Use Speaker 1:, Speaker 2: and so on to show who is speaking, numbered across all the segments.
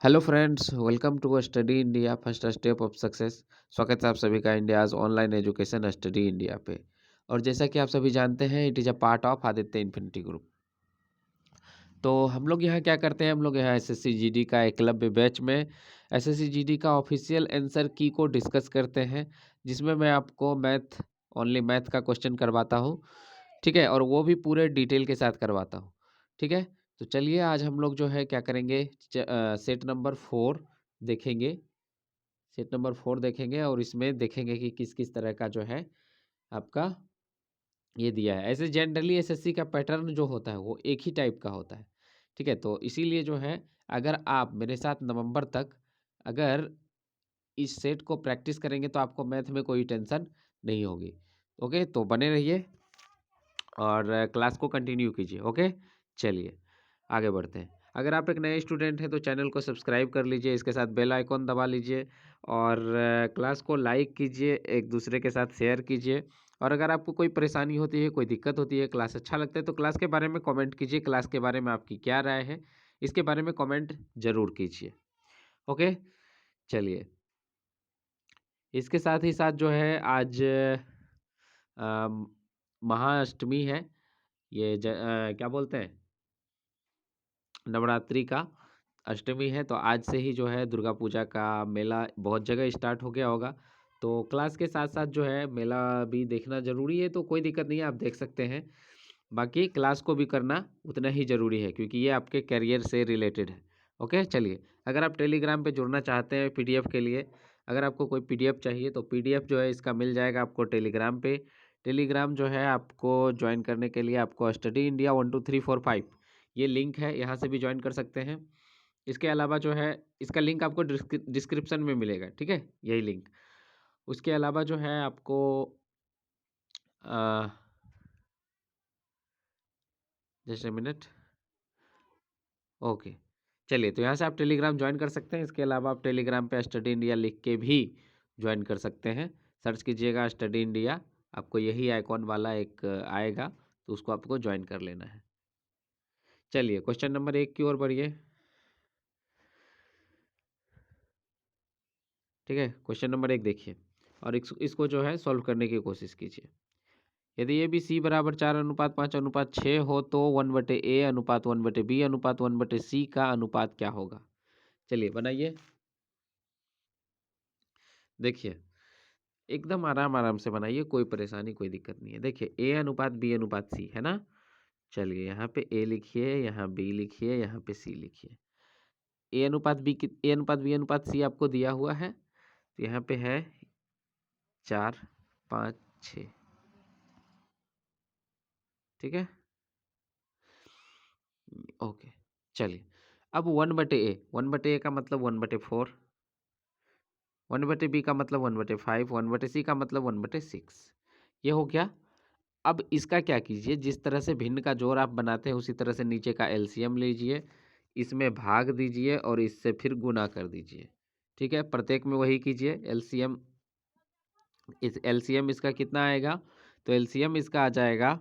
Speaker 1: Hello friends, welcome to study India first step of success. स्वागत है आप सभी का India's online education study India पे। और जैसा कि आप सभी जानते हैं, it is a part of Aditya infinity group. तो हम लोग यहाँ क्या करते हैं, हम लोग यहाँ एसएससी जीडी का एकलव्य बैच में एसएससी जीडी का ऑफिशियल आंसर की को डिस्कस करते हैं, जिसमें मैं आपको ओनली मैथ का क्वेश्चन करवाता हूँ। ठीक है, और वो भी पूरे डिटेल के साथ करवाता हूँ। ठीक है, तो चलिए आज हम लोग जो है क्या करेंगे, सेट नंबर 4 देखेंगे। सेट नंबर 4 देखेंगे और इसमें देखेंगे कि किस किस तरह का जो है आपका ये दिया है। ऐसे जनरली एसएससी का पैटर्न जो होता है वो एक ही टाइप का होता है। ठीक है, तो इसीलिए जो है अगर आप मेरे साथ नवंबर तक अगर इस सेट को प्रैक्टिस करेंगे तो आपको मैथ में कोई टेंशन नहीं होगी। ओके, तो बने रहिए और क्लास को कंटिन्यू कीजिए। ओके, चलिए आगे बढ़ते हैं। अगर आप एक नए स्टूडेंट हैं तो चैनल को सब्सक्राइब कर लीजिए, इसके साथ बेल आइकॉन दबा लीजिए और क्लास को लाइक कीजिए, एक दूसरे के साथ शेयर कीजिए। और अगर आपको कोई परेशानी होती है, कोई दिक्कत होती है, क्लास अच्छा लगता है तो क्लास के बारे में कमेंट कीजिए। क्लास के बारे में आपकी क्या राय है, इसके बारे में कमेंट ज़रूर कीजिए। ओके, चलिए इसके साथ ही साथ जो है आज अम, महाअष्टमी है। ये क्या बोलते हैं, नवरात्रि का अष्टमी है। तो आज से ही जो है दुर्गा पूजा का मेला बहुत जगह स्टार्ट हो गया होगा। तो क्लास के साथ साथ जो है मेला भी देखना ज़रूरी है, तो कोई दिक्कत नहीं है, आप देख सकते हैं। बाकी क्लास को भी करना उतना ही ज़रूरी है क्योंकि ये आपके करियर से रिलेटेड है। ओके, चलिए अगर आप टेलीग्राम पे जुड़ना चाहते हैं पीडीएफ के लिए, अगर आपको कोई पीडीएफ चाहिए तो पीडीएफ जो है इसका मिल जाएगा आपको टेलीग्राम पे। टेलीग्राम जो है आपको ज्वाइन करने के लिए आपको स्टडी इंडिया 12345 ये लिंक है, यहाँ से भी ज्वाइन कर सकते हैं। इसके अलावा जो है इसका लिंक आपको डिस्क्रिप्शन में मिलेगा। ठीक है, यही लिंक। उसके अलावा जो है आपको जस्ट ए मिनट। ओके, चलिए तो यहाँ से आप टेलीग्राम ज्वाइन कर सकते हैं। इसके अलावा आप टेलीग्राम पे स्टडी इंडिया लिख के भी ज्वाइन कर सकते हैं। सर्च कीजिएगा स्टडी इंडिया, आपको यही आइकॉन वाला एक आएगा, तो उसको आपको ज्वाइन कर लेना है। चलिए क्वेश्चन नंबर 1 की ओर बढ़िए। ठीक है, क्वेश्चन नंबर 1 देखिए और इसको जो है सॉल्व करने की कोशिश कीजिए। यदि ए बी सी बराबर 4:5:6 हो तो 1/a अनुपात 1/b अनुपात 1/c का अनुपात क्या होगा। चलिए बनाइए। देखिए एकदम आराम आराम से बनाइए, कोई परेशानी कोई दिक्कत नहीं है। देखिए ए अनुपात बी अनुपात सी है ना। चलिए यहाँ पे ए लिखिए, यहाँ बी लिखिए, यहाँ पे सी लिखिए। ए अनुपात बी अनुपात सी आपको दिया हुआ है, तो यहाँ पे है 4:5:6। ठीक है, ओके। चलिए अब 1/a का मतलब 1/4, 1/b का मतलब 1/5, 1/c का मतलब 1/6। ये हो गया। अब इसका क्या कीजिए, जिस तरह से भिन्न का जोड़ आप बनाते हैं उसी तरह से नीचे का एलसीएम लीजिए, इसमें भाग दीजिए और इससे फिर गुना कर दीजिए। ठीक है, प्रत्येक में वही कीजिए। एलसीएम इसका कितना आएगा, तो एलसीएम इसका आ जाएगा,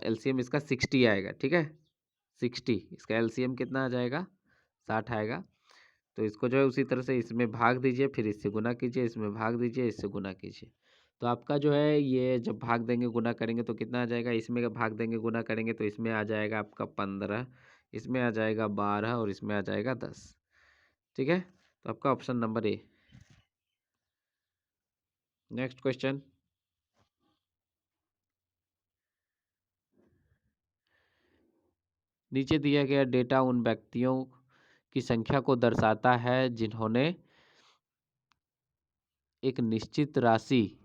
Speaker 1: एलसीएम इसका 60 आएगा। ठीक है, 60 इसका एलसीएम कितना आ जाएगा, 60 आएगा। तो इसको जो है उसी तरह से इसमें भाग दीजिए, फिर इससे गुना कीजिए, इसमें भाग दीजिए, इससे गुना कीजिए। तो आपका जो है ये जब भाग देंगे गुना करेंगे तो कितना आ जाएगा, इसमें का भाग देंगे गुना करेंगे तो इसमें आ जाएगा आपका 15, इसमें आ जाएगा 12 और इसमें आ जाएगा 10। ठीक है, तो आपका option number A. Next question. नीचे दिया गया डेटा उन व्यक्तियों की संख्या को दर्शाता है जिन्होंने एक निश्चित राशि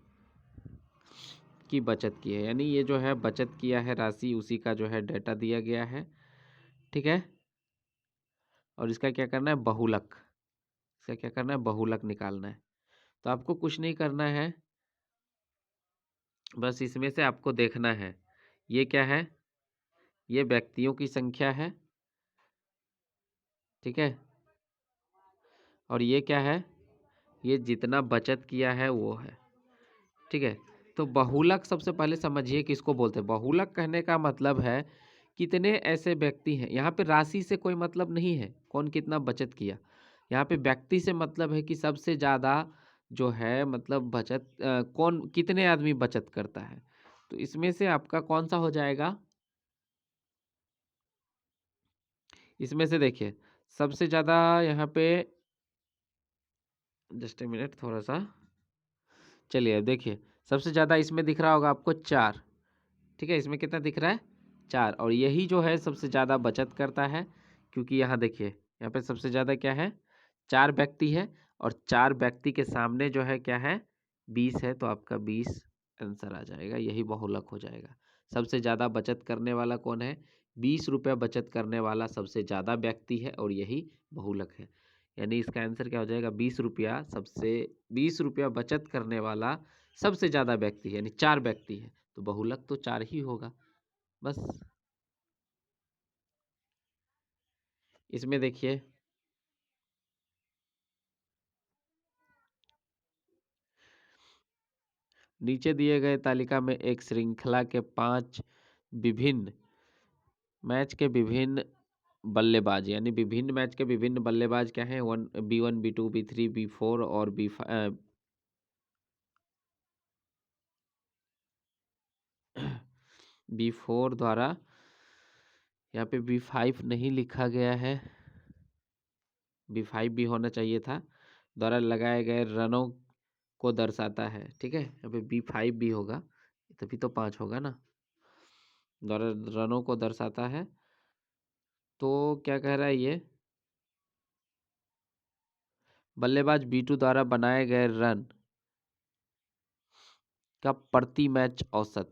Speaker 1: की बचत की है। यानी ये जो है बचत किया है राशि, उसी का जो है डेटा दिया गया है। ठीक है, और इसका क्या करना है, बहुलक। इसका क्या करना है, बहुलक निकालना है। तो आपको कुछ नहीं करना है, बस इसमें से आपको देखना है ये क्या है, ये व्यक्तियों की संख्या है। ठीक है, और ये क्या है, ये जितना बचत किया है वो है। ठीक है, तो बहुलक सबसे पहले समझिए किसको बोलते हैं। बहुलक कहने का मतलब है कितने ऐसे व्यक्ति हैं, यहाँ पे राशि से कोई मतलब नहीं है कौन कितना बचत किया, यहाँ पे व्यक्ति से मतलब है कि सबसे ज़्यादा जो है मतलब बचत कौन कितने आदमी बचत करता है। तो इसमें से आपका कौन सा हो जाएगा, इसमें से देखिए सबसे ज़्यादा यहाँ पे, जस्ट ए मिनट थोड़ा सा, चलिए अब देखिए सबसे ज़्यादा इसमें दिख रहा होगा आपको 4, ठीक है, इसमें कितना दिख रहा है 4, और यही जो है सबसे ज़्यादा बचत करता है, क्योंकि यहाँ देखिए यहाँ पे सबसे ज़्यादा क्या है 4 व्यक्ति है, और 4 व्यक्ति के सामने जो है क्या है 20 है, तो आपका 20 आंसर आ जाएगा, यही बहुलक हो जाएगा। सबसे ज़्यादा बचत करने वाला कौन है, 20 रुपया बचत करने वाला सबसे ज़्यादा व्यक्ति है, और यही बहुलक है। यानी इसका आंसर क्या हो जाएगा 20 रुपया, सबसे 20 रुपया बचत करने वाला सबसे ज़्यादा व्यक्ति है, यानी 4 व्यक्ति है, तो बहुलक तो 4 ही होगा बस। इसमें देखिए नीचे दिए गए तालिका में एक श्रृंखला के 5 विभिन्न मैच के विभिन्न बल्लेबाज, यानी विभिन्न मैच के विभिन्न बल्लेबाज क्या हैं, B1 B2 B3 B4 और B4 द्वारा, यहाँ पे B5 नहीं लिखा गया है, B5 भी होना चाहिए था, द्वारा लगाए गए रनों को दर्शाता है, ठीक है, यहाँ पे B5 भी होगा, तभी तो 5 होगा ना, द्वारा रनों को दर्शाता है। तो क्या कह रहा है ये, बल्लेबाज B2 द्वारा बनाए गए रन का प्रति मैच औसत,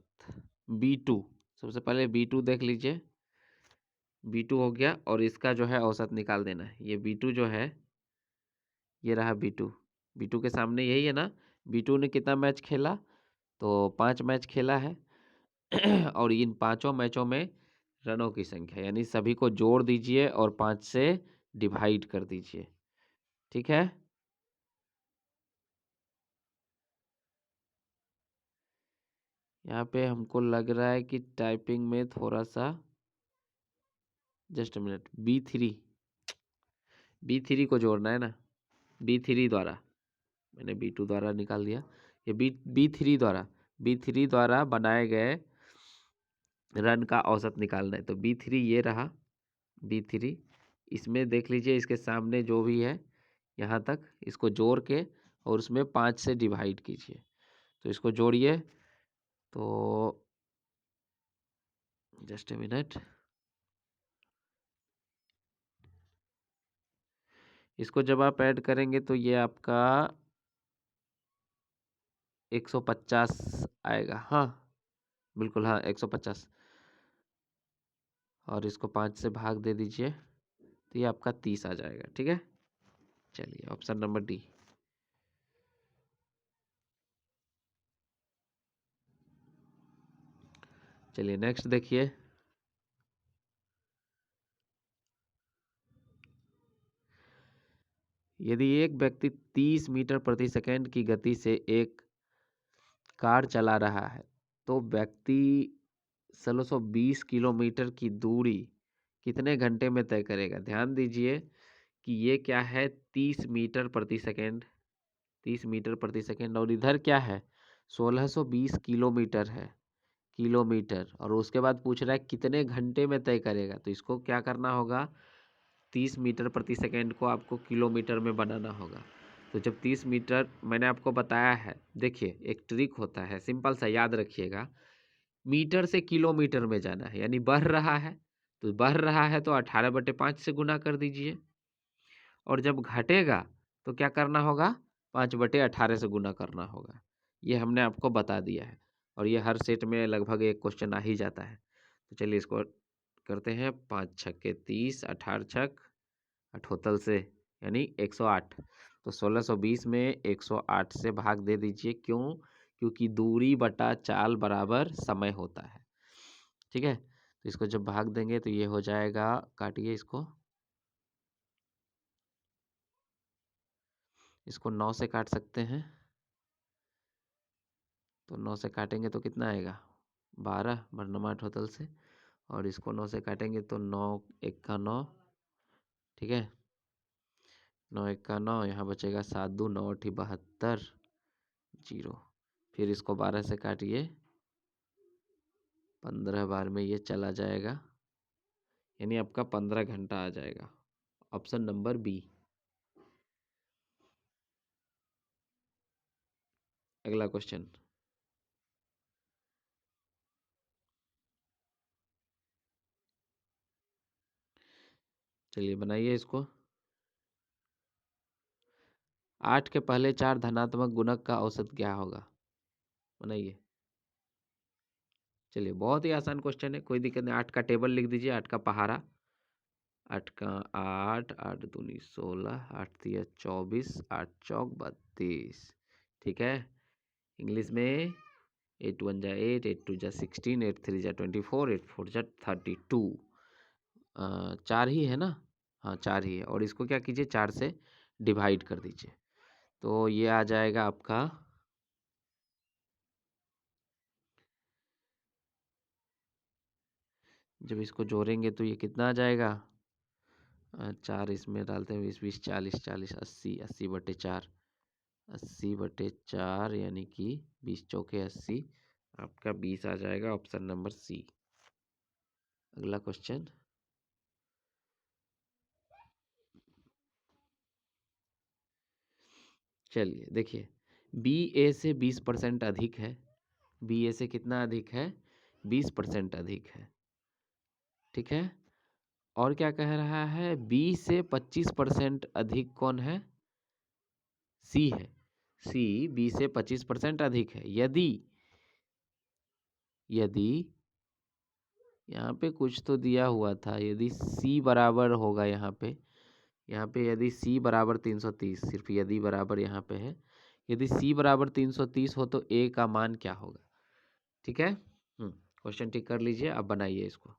Speaker 1: B2, सबसे पहले B2 देख लीजिए, B2 हो गया, और इसका जो है औसत निकाल देना है। ये B2 जो है ये रहा B2, B2 के सामने यही है ना, B2 ने कितना मैच खेला, तो 5 मैच खेला है और इन 5 मैचों में रनों की संख्या, यानी सभी को जोड़ दीजिए और 5 से डिवाइड कर दीजिए, ठीक है। यहाँ पे हमको लग रहा है कि टाइपिंग में थोड़ा सा, जस्ट मिनट, B3 को जोड़ना है ना, B3 द्वारा, मैंने B2 द्वारा निकाल दिया, ये B3 द्वारा बनाए गए रन का औसत निकालना है, तो B3 ये रहा, B3, इसमें देख लीजिए इसके सामने जो भी है यहाँ तक इसको जोड़ के और उसमें 5 से डिवाइड कीजिए, तो इसको जोड़िए, तो जस्ट ए मिनट, इसको जब आप ऐड करेंगे तो ये आपका 150 आएगा, हाँ बिल्कुल, हाँ 150, और इसको 5 से भाग दे दीजिए, तो ये आपका 30 आ जाएगा, ठीक है। चलिए ऑप्शन नंबर डी। चलिए नेक्स्ट देखिए, यदि एक व्यक्ति 30 मीटर प्रति सेकंड की गति से एक कार चला रहा है, तो व्यक्ति 1620 किलोमीटर की दूरी कितने घंटे में तय करेगा। ध्यान दीजिए कि ये क्या है 30 मीटर प्रति सेकंड, 30 मीटर प्रति सेकंड, और इधर क्या है 1620 किलोमीटर है, किलोमीटर, और उसके बाद पूछ रहा है कितने घंटे में तय करेगा, तो इसको क्या करना होगा 30 मीटर प्रति सेकंड को आपको किलोमीटर में बनाना होगा। तो जब 30 मीटर, मैंने आपको बताया है, देखिए एक ट्रिक होता है सिंपल सा, याद रखिएगा, मीटर से किलोमीटर में जाना है, यानी बढ़ रहा है, तो बढ़ रहा है तो 18/5 से गुना कर दीजिए, और जब घटेगा तो क्या करना होगा 5/18 से गुना करना होगा। ये हमने आपको बता दिया है, और ये हर सेट में लगभग एक क्वेश्चन आ ही जाता है। तो चलिए इसको करते हैं, 5 छक्के 30, 18 छक अठोतल से, यानी 108, तो 1620 में 108 से भाग दे दीजिए, क्यों, क्योंकि दूरी बटा चाल बराबर समय होता है, ठीक है। तो इसको जब भाग देंगे तो ये हो जाएगा, काटिए इसको 9 से काट सकते हैं, तो 9 से काटेंगे तो कितना आएगा 12, बरनमा अठोतल से, और इसको 9 से काटेंगे तो 9 एक का 9, ठीक है, 9 एक का 9, यहाँ बचेगा 7 2 9 8 72 जीरो। फिर इसको 12 से काटिए, 15 बार में ये चला जाएगा, यानी आपका 15 घंटा आ जाएगा। Option number B. अगला क्वेश्चन, चलिए बनाइए इसको। 8 के पहले 4 धनात्मक गुणक का औसत क्या होगा? बनाइए। चलिए बहुत ही आसान क्वेश्चन है, कोई दिक्कत नहीं। 8 का टेबल लिख दीजिए, 8 का पहाड़ा। 8 का 8, 8 दूनी 16, 8 तिया 24, 8 चौक 32, ठीक है। इंग्लिश में 8 1 जा 8, 8 2 जा 16, 8 3 जा 24, 8 4 जा 32। 4 ही है ना? हाँ 4 ही है। और इसको क्या कीजिए, 4 से डिवाइड कर दीजिए, तो ये आ जाएगा आपका, जब इसको जोड़ेंगे तो ये कितना आ जाएगा, 4 इसमें डालते हैं, 20 20 40 40 80, 80/4, 80/4 यानी कि 20 चौके 80, आपका 20 आ जाएगा। Option number C. अगला क्वेश्चन, चलिए देखिए, बी ए से 20% अधिक है। बी ए से कितना अधिक है? 20% अधिक है, ठीक है। और क्या कह रहा है, बी से 25% अधिक कौन है? सी है। सी बी से 25% अधिक है। यदि यदि यहाँ पे कुछ तो दिया हुआ था, यदि सी बराबर होगा यहाँ पे यदि सी बराबर 330, सिर्फ यदि बराबर यहाँ पे है, यदि सी बराबर 330 हो तो ए का मान क्या होगा? ठीक है, क्वेश्चन टिक कर लीजिए, अब बनाइए इसको।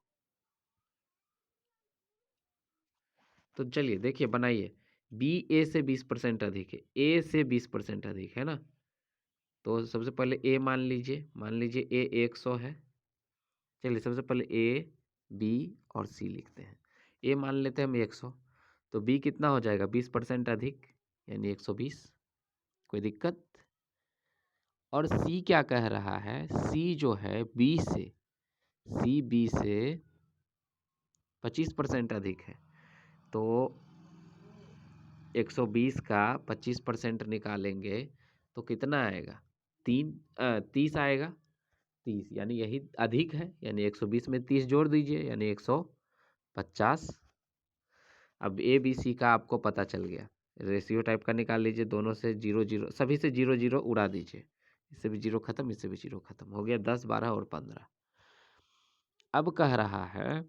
Speaker 1: तो चलिए देखिए बनाइए, बी ए से 20% अधिक है, ए से 20% अधिक है ना। तो सबसे पहले ए मान लीजिए ए 100 है। चलिए सबसे पहले ए, बी और सी लिखते हैं। ए मान लेते हैं हम 100, तो बी कितना हो जाएगा? 20% अधिक यानी 120। कोई दिक्कत? और सी क्या कह रहा है? सी जो है बी से, सी बी से 25% अधिक है। तो 120 का 25% निकालेंगे तो कितना आएगा? 30 आएगा। 30 यानी यही अधिक है, यानी 120 में 30 जोड़ दीजिए यानी 150। अब ए बी सी का आपको पता चल गया। रेशियो टाइप का निकाल लीजिए, दोनों से 0 0, सभी से 0 0 उड़ा दीजिए। इससे भी 0 खत्म, इससे भी 0 खत्म, हो गया 10 12 और 15। अब कह रहा है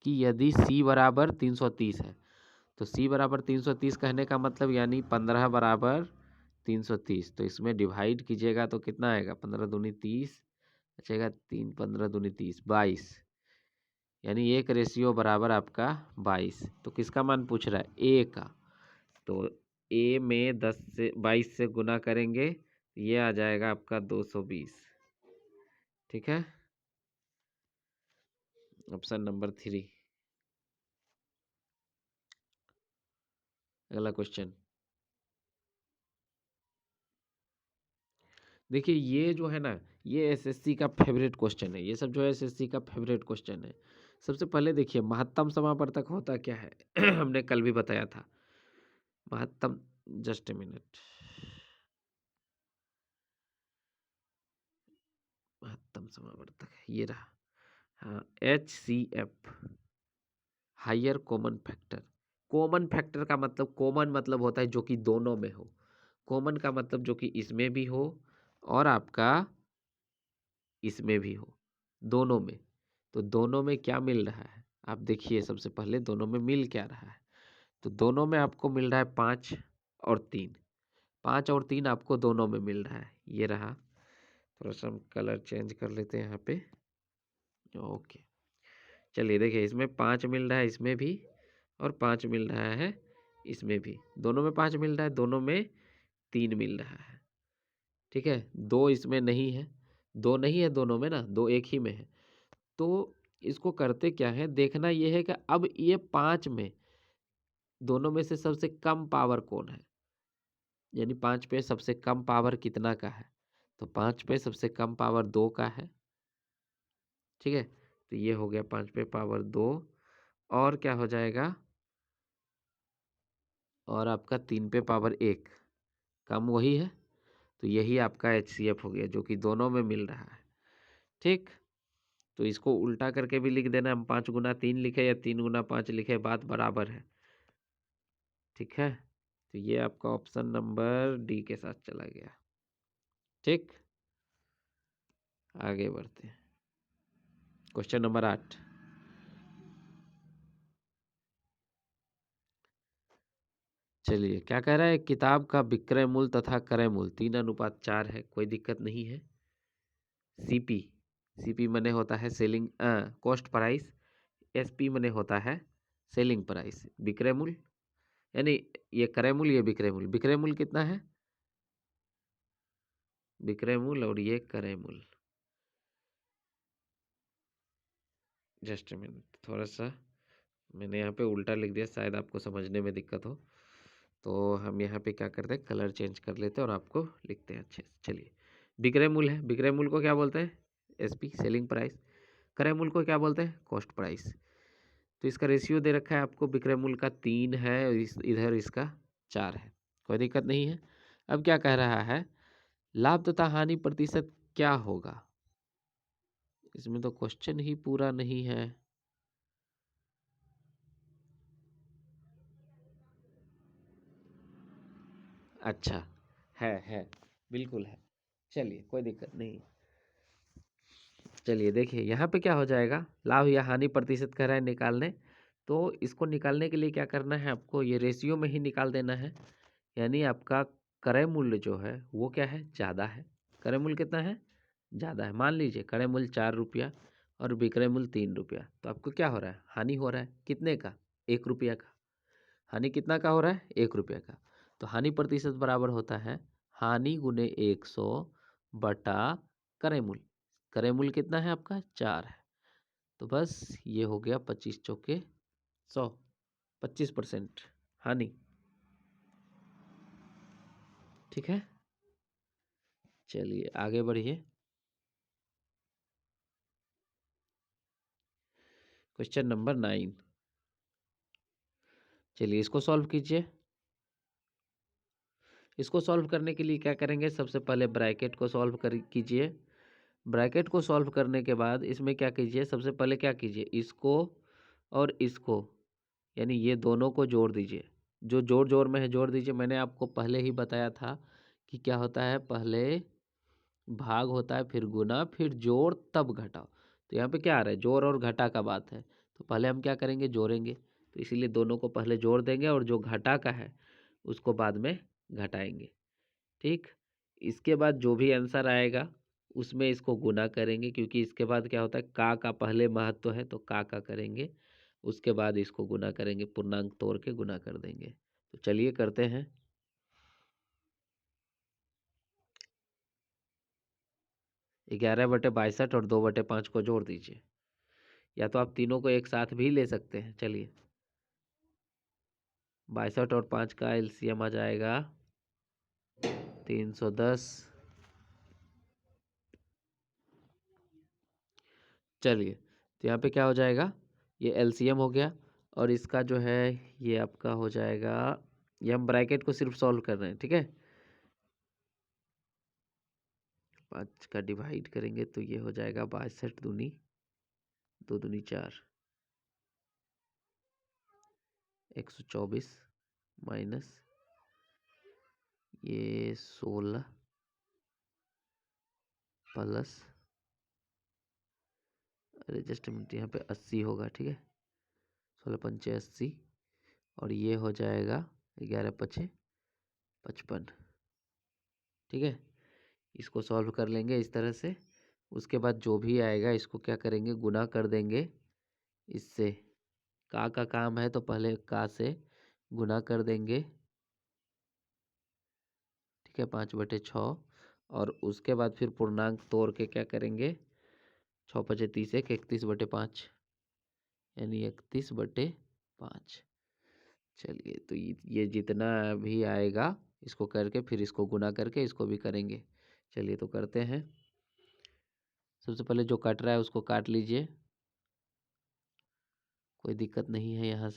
Speaker 1: कि यदि C बराबर 330 है, तो C बराबर 330 कहने का मतलब यानी 15 बराबर 330, तो इसमें डिवाइड कीजिएगा तो कितना आएगा? 15 दूनी 30, बचेगा 3 15 दूनी 30 22, यानी एक रेशियो बराबर आपका 22। तो किसका मान पूछ रहा है? ए का। तो ए में 10 से 22 से गुना करेंगे, ये आ जाएगा आपका 220, ठीक है। Option number 3। अगला क्वेश्चन देखिए, ये जो है ना, ये एसएससी का फेवरेट क्वेश्चन है। ये सब जो है एसएससी का फेवरेट क्वेश्चन है। सबसे पहले देखिए, महत्तम समावर्तक होता क्या है? हमने कल भी बताया था। महत्तम, जस्ट ए मिनट, महत्तम समावर्तक ये रहा, हाँ, HCF, higher common factor. Common factor का मतलब, कॉमन मतलब होता है जो कि दोनों में हो। कॉमन का मतलब जो कि इसमें भी हो और आपका इसमें भी हो, दोनों में। तो दोनों में क्या मिल रहा है? आप देखिए, सबसे पहले दोनों में मिल क्या रहा है? तो दोनों में आपको मिल रहा है 5 और 3। 5 और 3 आपको दोनों में मिल रहा है, ये रहा। थोड़ा सा हम कलर चेंज कर लेते हैं यहाँ पे। ओके, चलिए देखिए, इसमें 5 मिल रहा है, इसमें भी, और 5 मिल रहा है इसमें भी। दोनों में 5 मिल रहा है, दोनों में 3 मिल रहा है, ठीक है, 2 इसमें नहीं है, 2 नहीं है दोनों में ना, 2 एक ही में है। तो इसको करते क्या है, देखना ये है कि अब ये 5 में दोनों में से सबसे कम पावर कौन है, यानी 5 पे सबसे कम पावर कितना का है। तो 5 पे सबसे कम पावर 2 का है, ठीक है। तो ये हो गया 5 पे पावर 2, और क्या हो जाएगा, और आपका 3 पे पावर 1, कम वही है। तो यही आपका HCF हो गया, जो कि दोनों में मिल रहा है, ठीक। तो इसको उल्टा करके भी लिख देना, हम 5 गुना 3 लिखे या 3 गुना 5 लिखे, बात बराबर है, ठीक है। तो ये आपका ऑप्शन नंबर डी के साथ चला गया, ठीक। आगे बढ़ते हैं, क्वेश्चन नंबर 8। चलिए, क्या कह रहा है, किताब का विक्रय मूल्य तथा क्रय मूल्य 3:4 है, कोई दिक्कत नहीं है। सीपी, सीपी मने होता है सेलिंग कॉस्ट प्राइस, एसपी मने होता है सेलिंग प्राइस, विक्रय मूल्य, यानी ये क्रय मूल्य, ये विक्रय मूल्य। विक्रय मूल्य कितना है, विक्रय मूल्य, और ये क्रय मूल्य। जस्ट अ मिनट, थोड़ा सा मैंने यहाँ पे उल्टा लिख दिया, शायद आपको समझने में दिक्कत हो, तो हम यहाँ पे क्या करते हैं, कलर चेंज कर लेते हैं और आपको लिखते हैं अच्छे से। चलिए, विक्रय मूल्य है, विक्रय मूल्य को क्या बोलते हैं, एसपी सेलिंग प्राइस। क्रय मूल्य को क्या बोलते हैं, कॉस्ट प्राइस। तो इसका रेशियो दे रखा है आपको, विक्रय मूल्य का 3 है और इधर इसका 4 है, कोई दिक्कत नहीं है। अब क्या कह रहा है, लाभ तथा हानि प्रतिशत क्या होगा, इसमें तो क्वेश्चन ही पूरा नहीं है। अच्छा, है, बिल्कुल है। चलिए, कोई दिक्कत नहीं। चलिए देखिए, यहाँ पे क्या हो जाएगा, लाभ या हानि प्रतिशत कह रहा है निकालने। तो इसको निकालने के लिए क्या करना है आपको, ये रेशियो में ही निकाल देना है। यानी आपका क्रय मूल्य जो है वो क्या है, ज़्यादा है। क्रय मूल्य कितना है, ज़्यादा है। मान लीजिए क्रय मूल्य 4 रुपया और विक्रय मूल्य 3 रुपया, तो आपको क्या हो रहा है, हानि हो रहा है, कितने का, 1 रुपया का। हानि कितना का हो रहा है, 1 रुपया का। तो हानि प्रतिशत बराबर होता है हानि गुने 100 बटा क्रय मूल्य। क्रय मूल्य कितना है आपका, 4 है। तो बस ये हो गया 25 चौके 100, 25% हानि, ठीक है। चलिए आगे बढ़िए, क्वेश्चन नंबर 9। चलिए इसको सॉल्व कीजिए। इसको सॉल्व करने के लिए क्या करेंगे, सबसे पहले ब्रैकेट को सॉल्व कर कीजिए। ब्रैकेट को सॉल्व करने के बाद इसमें क्या कीजिए, सबसे पहले क्या कीजिए, इसको और इसको, यानी ये दोनों को जोड़ दीजिए। जो जोड़ जोड़ में है जोड़ दीजिए। मैंने आपको पहले ही बताया था कि क्या होता है, पहले भाग होता है, फिर गुना, फिर जोड़, तब घटाओ। तो यहाँ पे क्या आ रहा है, जोड़ और घटा का बात है। तो पहले हम क्या करेंगे, जोड़ेंगे। तो इसीलिए दोनों को पहले जोड़ देंगे और जो घटा का है उसको बाद में घटाएंगे, ठीक। इसके बाद जो भी आंसर आएगा उसमें इसको गुना करेंगे, क्योंकि इसके बाद क्या होता है, का पहले महत्व है, तो का करेंगे। उसके बाद इसको गुना करेंगे, पूर्णांक तोड़ के गुना कर देंगे। तो चलिए करते हैं। 11/62 और 2/5 को जोड़ दीजिए, या तो आप तीनों को एक साथ भी ले सकते हैं। चलिए, 62 और 5 का एलसीएम आ जाएगा 310। चलिए, तो यहाँ पे क्या हो जाएगा, ये एलसीएम हो गया, और इसका जो है ये आपका हो जाएगा, ये हम ब्रैकेट को सिर्फ सॉल्व कर रहे हैं, ठीक है। 5 का डिवाइड करेंगे तो ये हो जाएगा 62 दूनी 2 दूनी 4, 124 माइनस ये 16 प्लस, अरे जस्ट मिनट, यहाँ पे 80 होगा, ठीक है। 16×5 = 80, और ये हो जाएगा 11×5 = 55, ठीक है। इसको सॉल्व कर लेंगे इस तरह से। उसके बाद जो भी आएगा इसको क्या करेंगे, गुना कर देंगे इससे। का काम है तो पहले का से गुना कर देंगे, ठीक है, 5/6, और उसके बाद फिर पूर्णांक तोड़ के क्या करेंगे, 6×5 = 30, 31/5, यानी 31/5। चलिए, तो ये जितना भी आएगा इसको करके फिर इसको गुना करके इसको भी करेंगे। चलिए तो करते हैं। सबसे पहले जो कट रहा है उसको काट लीजिए, कोई दिक्कत नहीं है। यहाँ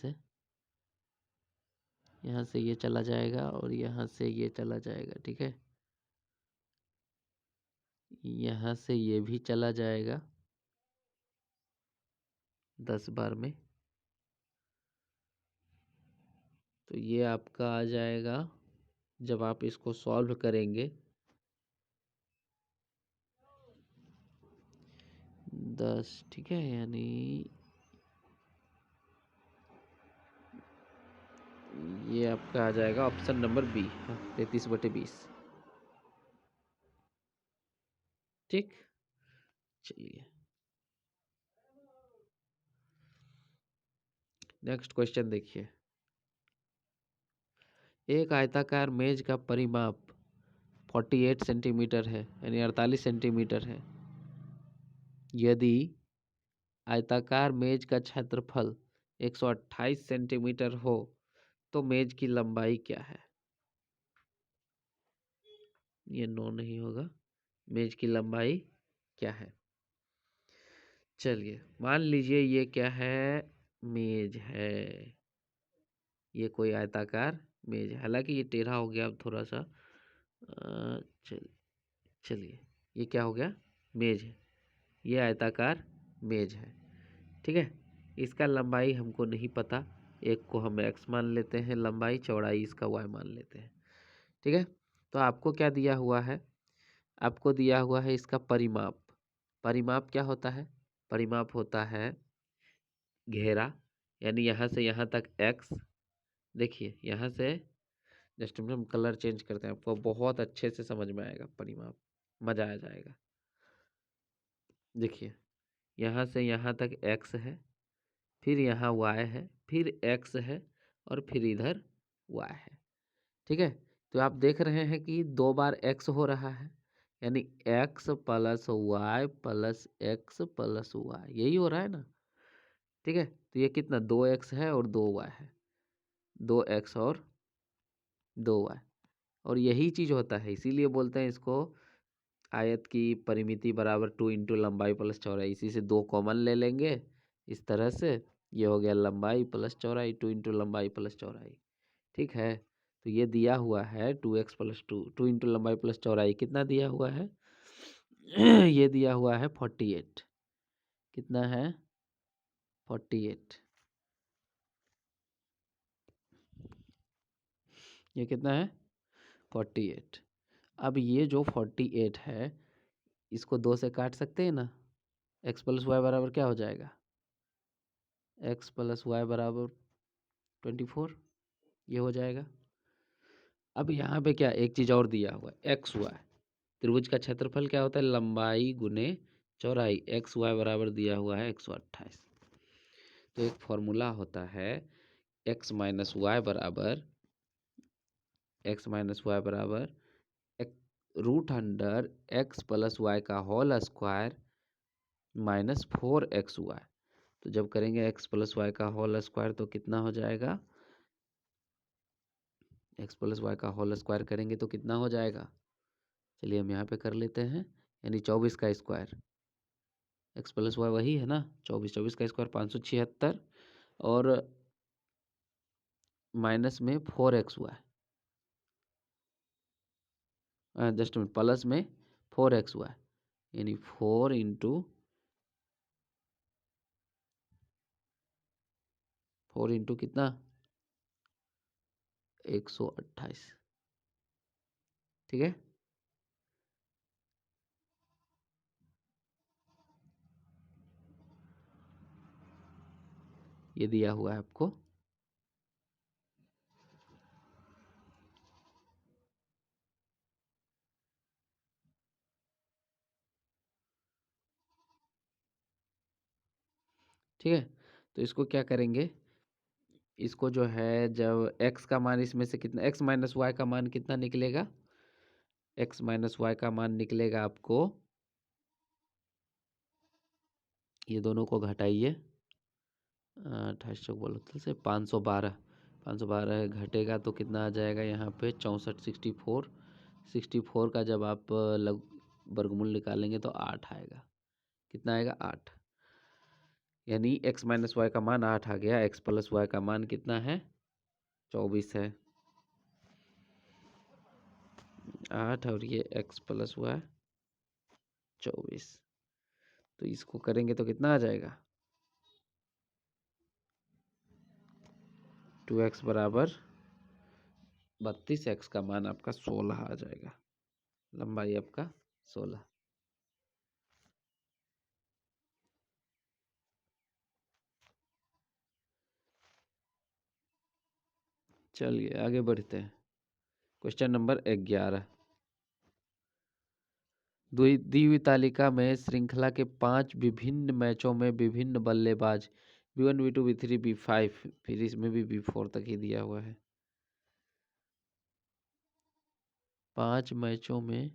Speaker 1: से ये चला जाएगा और यहाँ से ये चला जाएगा, ठीक है। यहाँ से ये भी चला जाएगा 10 बार में, तो ये आपका आ जाएगा जब आप इसको सॉल्व करेंगे 10, ठीक है। यानी ये आपका आ जाएगा ऑप्शन नंबर बी, 33/20, ठीक। चलिए नेक्स्ट क्वेश्चन देखिए। एक आयताकार मेज का परिमाप 48 सेंटीमीटर है, यानी 48 सेंटीमीटर है। यदि आयताकार मेज का क्षेत्रफल 128 सेंटीमीटर हो तो मेज की लंबाई क्या है? ये 9 नहीं होगा। मेज की लंबाई क्या है? चलिए मान लीजिए ये क्या है, मेज है। ये कोई आयताकार मेज है, हालांकि ये टेढ़ा हो गया अब थोड़ा सा। चलिए ये क्या हो गया, मेज है। ये आयताकार मेज है, ठीक है। इसका लंबाई हमको नहीं पता, एक को हम x मान लेते हैं लंबाई, चौड़ाई इसका y मान लेते हैं, ठीक है। तो आपको क्या दिया हुआ है, आपको दिया हुआ है इसका परिमाप। परिमाप क्या होता है? परिमाप होता है घेरा, यानी यहाँ से यहाँ तक x। देखिए यहाँ से जस्ट हम कलर चेंज करते हैं, आपको बहुत अच्छे से समझ में आएगा परिमाप, मजा आ जाएगा। देखिए यहाँ से यहाँ तक x है, फिर यहाँ y है, फिर x है और फिर इधर y है, ठीक है। तो आप देख रहे हैं कि 2 बार x हो रहा है, यानी x + y + x + y, यही हो रहा है ना, ठीक है। तो ये कितना, 2x है और 2y है, 2x और 2y। और यही चीज होता है, इसीलिए बोलते हैं इसको आयत की परिमिति बराबर 2 × लंबाई + चौड़ाई। इसी से 2 कॉमन ले लेंगे इस तरह से, ये हो गया लंबाई प्लस चौड़ाई, 2 × लंबाई + चौड़ाई, ठीक है। तो ये दिया हुआ है 2x + 2, 2 × लंबाई + चौड़ाई कितना दिया हुआ है? ये दिया हुआ है 48। कितना है? 48। ये कितना है? 48। अब ये जो 48 है इसको 2 से काट सकते हैं ना। x + y बराबर क्या हो जाएगा? x + y बराबर 24, ये हो जाएगा। अब यहाँ पे क्या एक चीज और दिया हुआ है, एक्स वाई। त्रिभुज का क्षेत्रफल क्या होता है? लंबाई गुने चौड़ाई। एक्स वाई बराबर दिया हुआ है 128। तो एक फॉर्मूला होता है x - y बराबर √x + y का होल स्क्वायर -4xy। तो जब करेंगे x + y का होल स्क्वायर तो कितना हो जाएगा? x + y का होल स्क्वायर करेंगे तो कितना हो जाएगा? चलिए हम यहाँ पे कर लेते हैं, यानी 24 का स्क्वायर। x + y वही है ना, 24 का स्क्वायर 576 और माइनस में 4xy, जस्ट मिनट, प्लस में 4xy, यानी 4 × कितना? 128, ठीक है। ये दिया हुआ है आपको। ठीक है, तो इसको क्या करेंगे, इसको जो है जब x का मान इसमें से कितना, x - y का मान कितना निकलेगा? x माइनस वाई का मान निकलेगा आपको, ये दोनों को घटाइए, 28 चौक बोलो तो से 512, 512 घटेगा तो कितना आ जाएगा यहाँ पे 64, 64 का जब आप लग वर्गमूल निकालेंगे तो 8 आएगा। कितना आएगा? 8। यानी x माइनस वाई का मान 8 आ गया। x प्लस वाई का मान कितना है? 24 है। 8 और ये x प्लस वाई 24, तो इसको करेंगे तो कितना आ जाएगा? 2x बराबर 32, x का मान आपका 16 आ जाएगा। लंबाई आपका 16। चलिए आगे बढ़ते हैं। Question number 11। दी हुई तालिका में श्रृंखला के 5 विभिन्न मैचों में विभिन्न बल्लेबाज B1, B2, B3, B5, फिर इसमें भी B4 तक ही दिया हुआ है। 5 मैचों में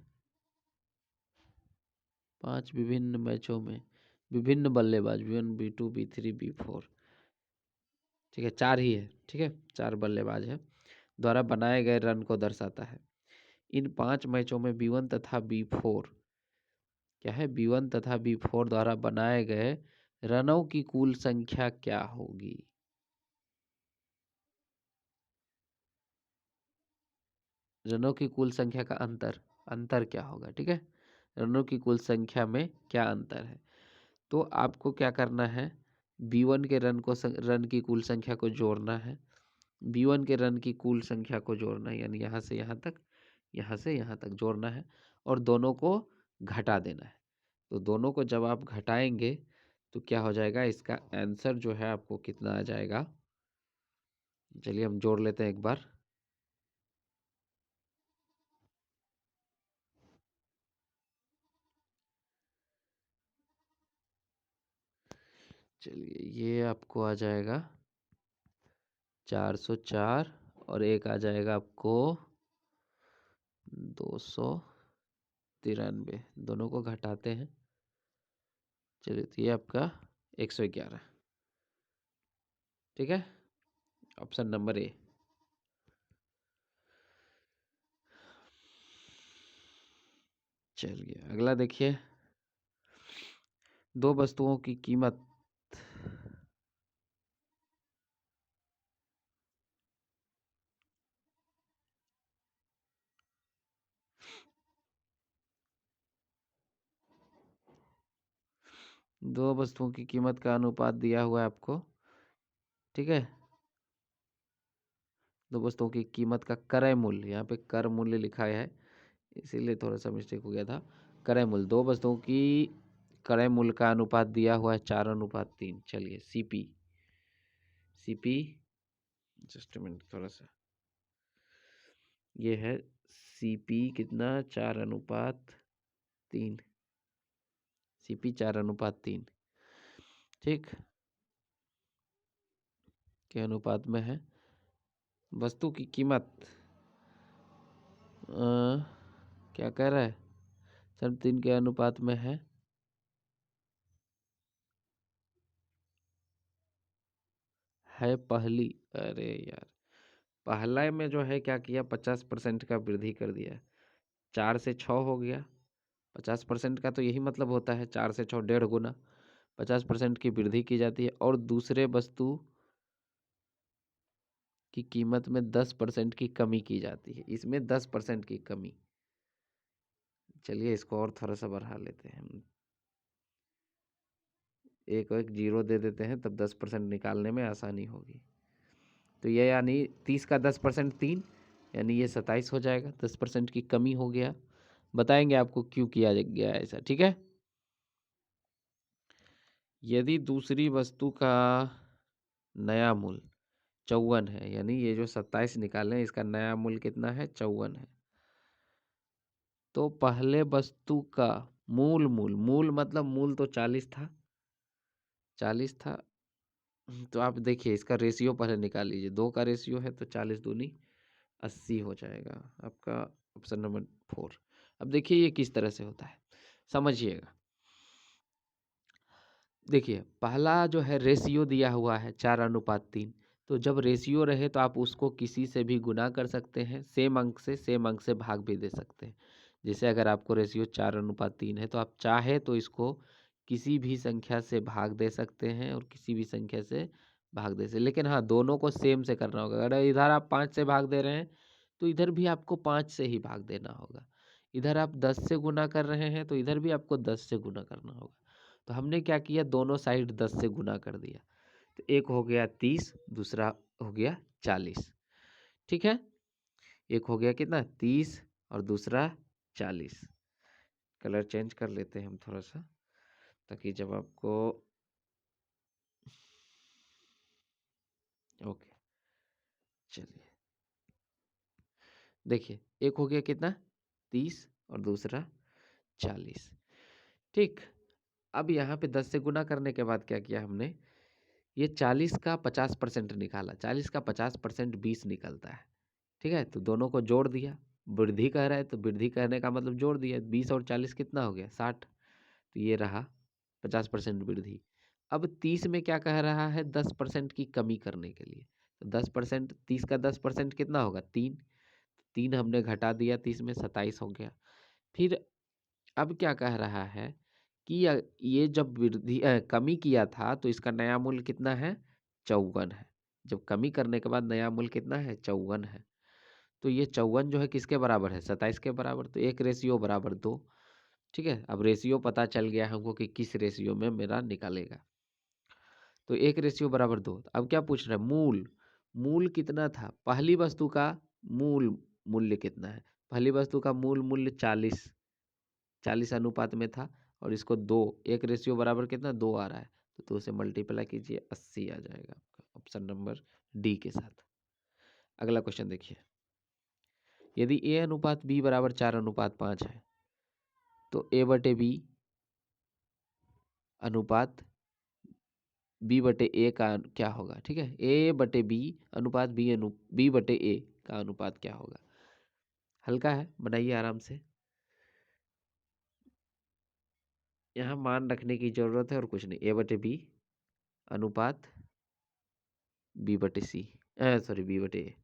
Speaker 1: 5 विभिन्न मैचों में विभिन्न बल्लेबाज B1, B2, B3, B4, ठीक है, 4 ही है, ठीक है, 4 बल्लेबाज है, द्वारा बनाए गए रन को दर्शाता है। इन 5 मैचों में B1 तथा B4 क्या है? B1 तथा B4 द्वारा बनाए गए रनों की कुल संख्या क्या होगी? रनों की कुल संख्या का अंतर क्या होगा? ठीक है, रनों की कुल संख्या में क्या अंतर है? तो आपको क्या करना है? B1 के रन की कुल संख्या को जोड़ना है, B1 के रन की कुल संख्या को जोड़ना है, यानी यहाँ से यहाँ तक, यहाँ से यहाँ तक जोड़ना है, और दोनों को घटा देना है। तो दोनों को जब आप घटाएंगे तो क्या हो जाएगा? इसका आंसर जो है आपको कितना आ जाएगा? चलिए हम जोड़ लेते हैं एक बार। चलिए ये आपको आ जाएगा 404, और एक आ जाएगा आपको 293, दोनों को घटाते हैं। चलिए तो ये आपका 111, ठीक है, ऑप्शन नंबर ए। चलिए अगला देखिए। दो वस्तुओं की कीमत दो वस्तुओं की कीमत का अनुपात दिया हुआ है आपको, ठीक है। दो वस्तुओं की कीमत का क्रय मूल्य, यहाँ पे कर मूल्य लिखा है इसीलिए थोड़ा सा मिस्टेक हो गया था। क्रय मूल्य, दो वस्तुओं की क्रय मूल्य का अनुपात दिया हुआ है 4:3। चलिए सीपी जस्ट मिनट, थोड़ा सा, ये है सीपी कितना? 4:3, सीपी 4:3, ठीक, के अनुपात में है। वस्तु की कीमत क्या कह रहा है? 3 के अनुपात में है पहली। अरे यार, पहला में जो है क्या किया? 50% का वृद्धि कर दिया, 4 से 6 हो गया। 50% का तो यही मतलब होता है, 4 से 6 1.5 गुना, 50% की वृद्धि की जाती है। और दूसरे वस्तु की कीमत में 10% की कमी की जाती है, इसमें 10% की कमी। चलिए इसको और थोड़ा सा बढ़ा लेते हैं हम, एक एक जीरो दे देते हैं, तब 10% निकालने में आसानी होगी। तो ये यानी 30 का 10% 3, यानी ये 27 हो जाएगा। 10% की कमी हो गया, बताएंगे आपको क्यों किया गया ऐसा, ठीक है। यदि दूसरी वस्तु का नया मूल्य 54 है, यानी ये जो 27 निकाले इसका नया मूल्य कितना है? 54 है। तो पहले वस्तु का मूल मतलब मूल तो 40 था, 40 था। तो आप देखिए इसका रेशियो पहले निकाल लीजिए, 2 का रेशियो है तो 40 दूनी 80 हो जाएगा आपका, ऑप्शन नंबर 4। अब देखिए ये किस तरह से होता है, समझिएगा। देखिए पहला जो है रेशियो दिया हुआ है 4:3। तो जब रेशियो रहे तो आप उसको किसी से भी गुना कर सकते हैं, सेम अंक से भाग भी दे सकते हैं। जैसे अगर आपको रेशियो 4:3 है तो आप चाहे तो इसको किसी भी संख्या से भाग दे सकते हैं और किसी भी संख्या से भाग दे सकते, लेकिन हाँ दोनों को सेम से करना होगा। अगर इधर आप 5 से भाग दे रहे हैं तो इधर भी आपको 5 से ही भाग देना होगा। इधर आप 10 से गुना कर रहे हैं तो इधर भी आपको 10 से गुना करना होगा। तो हमने क्या किया, दोनों साइड 10 से गुना कर दिया। तो एक हो गया 30, दूसरा हो गया 40। ठीक है, एक हो गया कितना 30 और दूसरा 40। कलर चेंज कर लेते हैं हम थोड़ा सा, ताकि जब आपको ओके, चलिए देखिए एक हो गया कितना 30 और दूसरा 40। ठीक, अब यहाँ पे 10 से गुना करने के बाद क्या किया हमने, ये 40 का 50% निकाला। 40 का 50% 20 निकलता है। ठीक है, तो दोनों को जोड़ दिया। वृद्धि कह रहा है तो वृद्धि कहने का मतलब जोड़ दिया। 20 और 40 कितना हो गया 60। तो ये रहा 50% वृद्धि। अब 30 में क्या कह रहा है, 10% की कमी करने के लिए। तो 10%, 30 का 10% कितना होगा 3। 3 हमने घटा दिया 30 में, 27 हो गया। फिर अब क्या कह रहा है कि ये जब कमी किया था तो इसका नया मूल्य कितना है 54 है। जब कमी करने के बाद नया मूल्य कितना है 54 है। तो ये 54 जो है किसके बराबर है 27 के बराबर। तो एक रेशियो बराबर 2। ठीक है, अब रेशियो पता चल गया हमको कि किस रेशियो में मेरा निकालेगा। तो एक रेशियो बराबर 2। अब क्या पूछ रहा है, मूल। मूल कितना था, पहली वस्तु का मूल मूल्य कितना है। पहली वस्तु का मूल मूल्य 40 अनुपात में था, और इसको 2, एक रेशियो बराबर कितना 2 आ रहा है। तो 2 से मल्टीप्लाई कीजिए, 80 आ जाएगा आपका ऑप्शन नंबर डी के साथ। अगला क्वेश्चन देखिए, यदि ए अनुपात बी बराबर 4:5 है तो ए बटे बी अनुपात बी बटे ए का क्या होगा। ठीक है, ए बटे बी अनुपात बी बटे ए का अनुपात क्या होगा। हल्का है, बनाइए आराम से। यहाँ मान रखने की जरूरत है और कुछ नहीं। ए बटे बी अनुपात बी बटे सी, सॉरी बी बटे ए।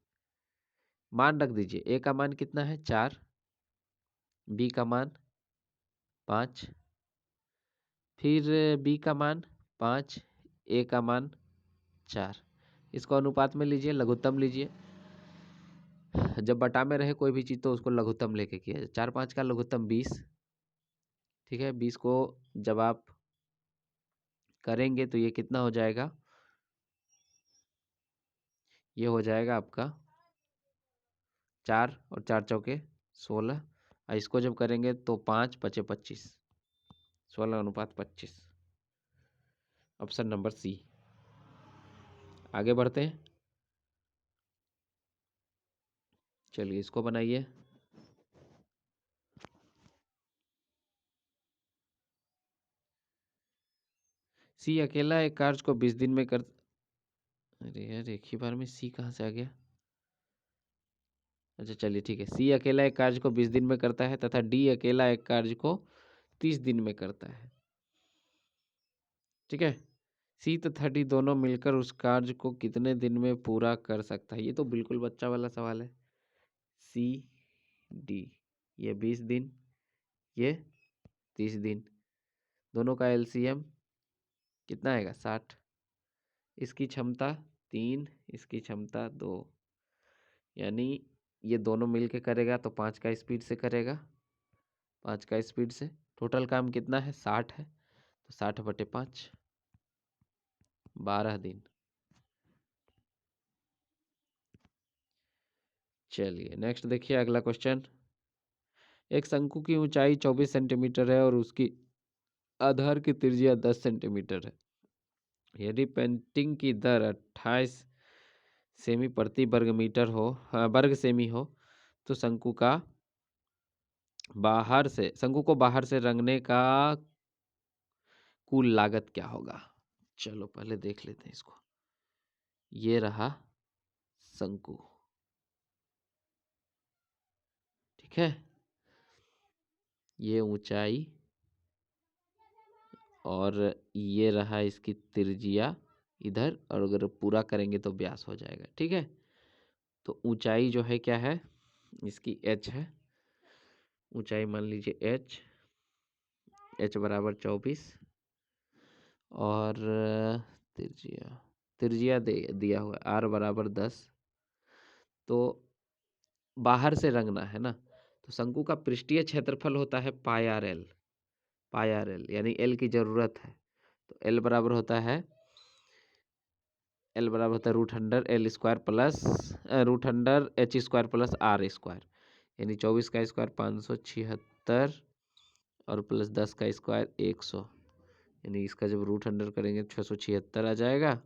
Speaker 1: मान रख दीजिए। ए का मान कितना है 4, बी का मान 5, फिर बी का मान 5, ए का मान 4। इसको अनुपात में लीजिए, लघुत्तम लीजिए। जब बटा में रहे कोई भी चीज़ तो उसको लघुत्तम लेके किया जाए। 4 5 का लघुत्तम 20। ठीक है, 20 को जब आप करेंगे तो ये कितना हो जाएगा, ये हो जाएगा आपका 4 और 4 चौके 16। और इसको जब करेंगे तो 5 5 25, 16:25। Option number C. आगे बढ़ते हैं, चलिए इसको बनाइए। सी अकेला एक कार्य को 20 दिन में कर, अरे यार एक ही बार में सी कहाँ से आ गया। अच्छा चलिए ठीक है, सी अकेला एक कार्य को 20 दिन में करता है तथा डी अकेला एक कार्य को 30 दिन में करता है। ठीक है, सी तथा डी दोनों मिलकर उस कार्य को कितने दिन में पूरा कर सकता है। ये तो बिल्कुल बच्चा वाला सवाल है। सी डी, ये 20 दिन, ये 30 दिन, दोनों का एलसीएम कितना आएगा 60। इसकी क्षमता 3, इसकी क्षमता 2, यानी ये दोनों मिल के करेगा तो 5 का स्पीड से करेगा। 5 का स्पीड से टोटल काम कितना है 60 है। तो 60/5, 12 दिन। चलिए नेक्स्ट देखिए अगला क्वेश्चन। एक शंकु की ऊंचाई 24 सेंटीमीटर है और उसकी आधार की त्रिज्या 10 सेंटीमीटर है। यदि पेंटिंग की दर 28 सेमी प्रति वर्ग मीटर हो, वर्ग सेमी हो, तो शंकु को बाहर से रंगने का कुल लागत क्या होगा। चलो पहले देख लेते हैं इसको। ये रहा शंकु। ठीक है, ये ऊंचाई और ये रहा इसकी त्रिज्या इधर, और अगर पूरा करेंगे तो व्यास हो जाएगा। ठीक है, तो ऊंचाई जो है क्या है, इसकी h है। ऊंचाई मान लीजिए h बराबर 24, और त्रिज्या त्रिज्या दिया हुआ है r बराबर 10। तो बाहर से रंगना है ना, तो शंकु का पृष्ठीय क्षेत्रफल होता है pi R L. Pi R L यानी एल की जरूरत है, तो एल बराबर होता है root under L square plus root under H square plus R square, यानी 24 का स्क्वायर 576 और प्लस 10 का स्क्वायर 100, यानी इसका जब रूट अंडर करेंगे 676 आ जाएगा।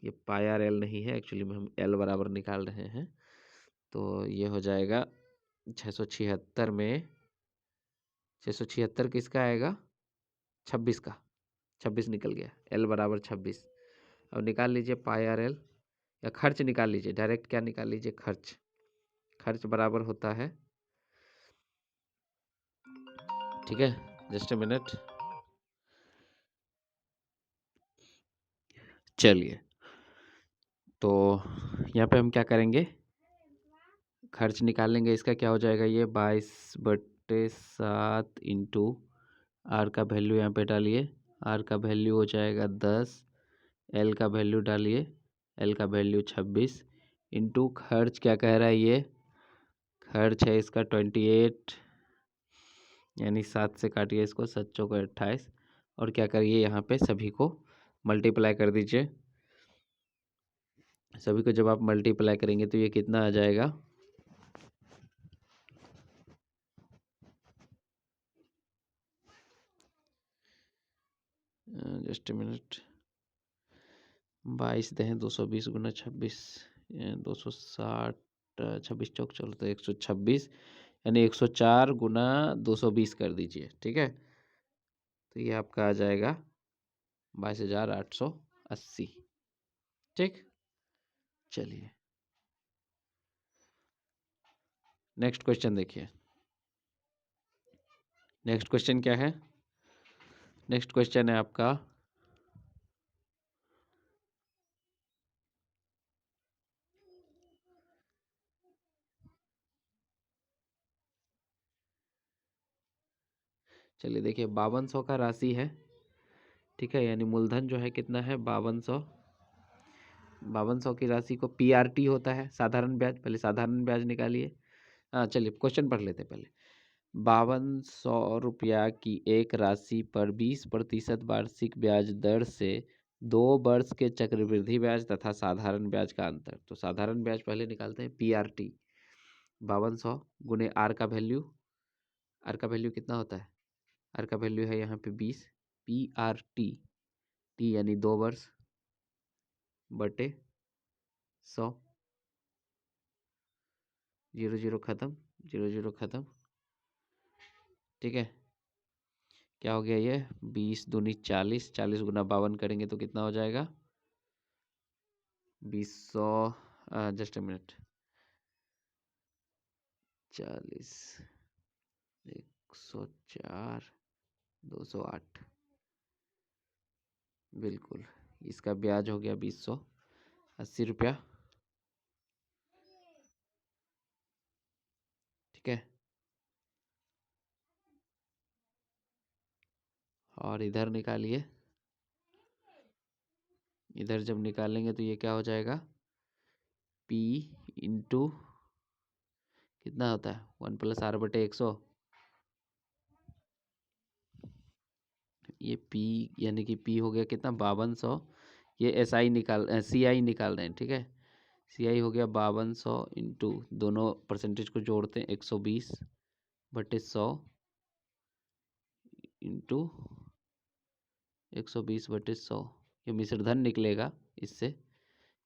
Speaker 1: ये पाई आर एल नहीं है, एक्चुअली में हम एल बराबर निकाल रहे हैं। तो ये हो जाएगा 676 में 676 किसका आएगा, 26 का, 26 निकल गया, एल बराबर 26। अब निकाल लीजिए पाई आर एल, या खर्च निकाल लीजिए, डायरेक्ट क्या निकाल लीजिए, खर्च। खर्च बराबर होता है, ठीक है, जस्ट ए मिनट, चलिए। तो यहाँ पे हम क्या करेंगे, खर्च निकालेंगे। इसका क्या हो जाएगा, ये 22/7 इंटू आर का वैल्यू यहाँ पे डालिए, आर का वैल्यू हो जाएगा 10, एल का वैल्यू डालिए, एल का वैल्यू 26 इंटू खर्च क्या कह रहा है, ये खर्च है इसका 28, यानी 7 से काटिए इसको, 7 चौको 28, और क्या करिए यहाँ पे सभी को मल्टीप्लाई कर दीजिए। सभी को जब आप मल्टीप्लाई करेंगे तो ये कितना आ जाएगा, जस्ट ए मिनट, 22 दें 220 गुना 26, 260, 26 चौक चलो तो 126, यानी 104 गुना 220 कर दीजिए। ठीक है, तो ये आपका आ जाएगा 22,880। ठीक, चलिए नेक्स्ट क्वेश्चन देखिए। नेक्स्ट क्वेश्चन क्या है, नेक्स्ट क्वेश्चन है आपका, चलिए देखिए 5200 का राशि है। ठीक है, यानी मूलधन जो है कितना है 5200। 5200 की राशि को पीआरटी होता है, साधारण ब्याज। पहले साधारण ब्याज निकालिए। हाँ चलिए क्वेश्चन पढ़ लेते हैं पहले। 5200 रुपया की एक राशि पर 20% वार्षिक ब्याज दर से 2 वर्ष के चक्रवृद्धि ब्याज तथा साधारण ब्याज का अंतर। तो साधारण ब्याज पहले निकालते हैं, पीआरटी 5200 गुने आर का वैल्यू कितना होता है, आर का वैल्यू है यहाँ पे 20, पीआरटी टी यानी 2 वर्ष बटे 100, 0 0 खत्म, 0 0 खत्म। ठीक है, क्या हो गया ये, 20 दूनी 40, 40 गुना 52 करेंगे तो कितना हो जाएगा, 200, जस्ट ए मिनट, 40, 104, 208, बिल्कुल। इसका ब्याज हो गया 280 रुपया। ठीक है, और इधर निकालिए, इधर जब निकालेंगे तो ये क्या हो जाएगा, P इंटू कितना होता है 1+R/100, ये P यानी कि P हो गया कितना 5200, ये CI निकाल रहे हैं। ठीक है, CI हो गया 5200 इंटू, दोनों परसेंटेज को जोड़ते हैं 120/100 इंटू 120/100, ये मिश्र धन निकलेगा इससे।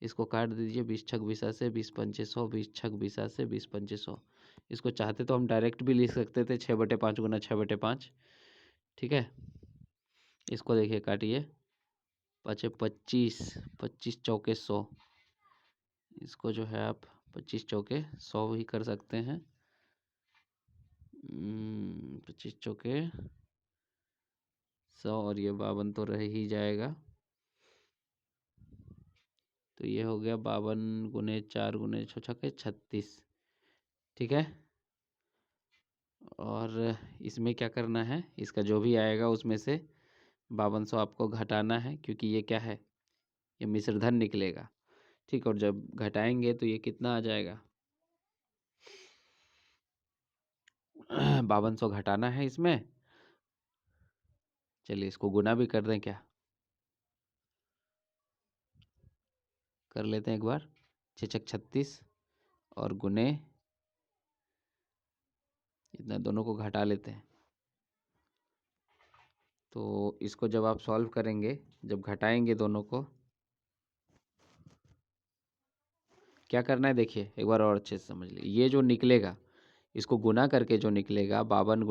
Speaker 1: इसको काट दीजिए, 20×6 से 20×5 100, 20×6 से 20×5 100। इसको चाहते तो हम डायरेक्ट भी लिख सकते थे 6/5 गुना 6/5। ठीक है, इसको देखिए काटिए, 25 25 चौके 100, इसको जो है आप 25 चौके 100 भी कर सकते हैं, 25 चौके 100 और ये 52 तो रह ही जाएगा। तो ये हो गया 52 गुने 4 गुने 6 छक्के 36। ठीक है। और इसमें क्या करना है, इसका जो भी आएगा उसमें से 5200 आपको घटाना है, क्योंकि ये क्या है, ये मिश्र धन निकलेगा। ठीक, और जब घटाएंगे तो ये कितना आ जाएगा, 5200 घटाना है इसमें। चलिए इसको गुना भी कर दें क्या, कर लेते हैं एक बार। 6 छक 36 और गुने इतना, दोनों को घटा लेते हैं। तो इसको जब आप सॉल्व करेंगे, जब घटाएंगे दोनों को, क्या करना है देखिए एक बार और अच्छे से समझ लीजिए। ये जो निकलेगा इसको गुना करके जो निकलेगा 52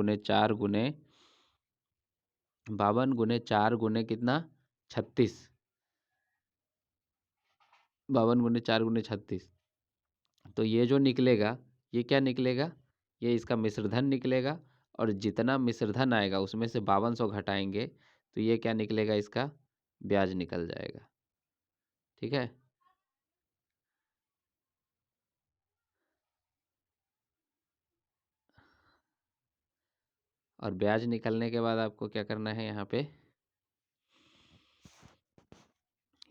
Speaker 1: गुने कितना, 36। 52 गुने 4 गुने 36। तो ये जो निकलेगा, ये क्या निकलेगा, ये इसका मिश्रधन निकलेगा। और जितना मिश्रधन आएगा उसमें से 5200 घटाएंगे तो ये क्या निकलेगा, इसका ब्याज निकल जाएगा। ठीक है। और ब्याज निकलने के बाद आपको क्या करना है, यहाँ पे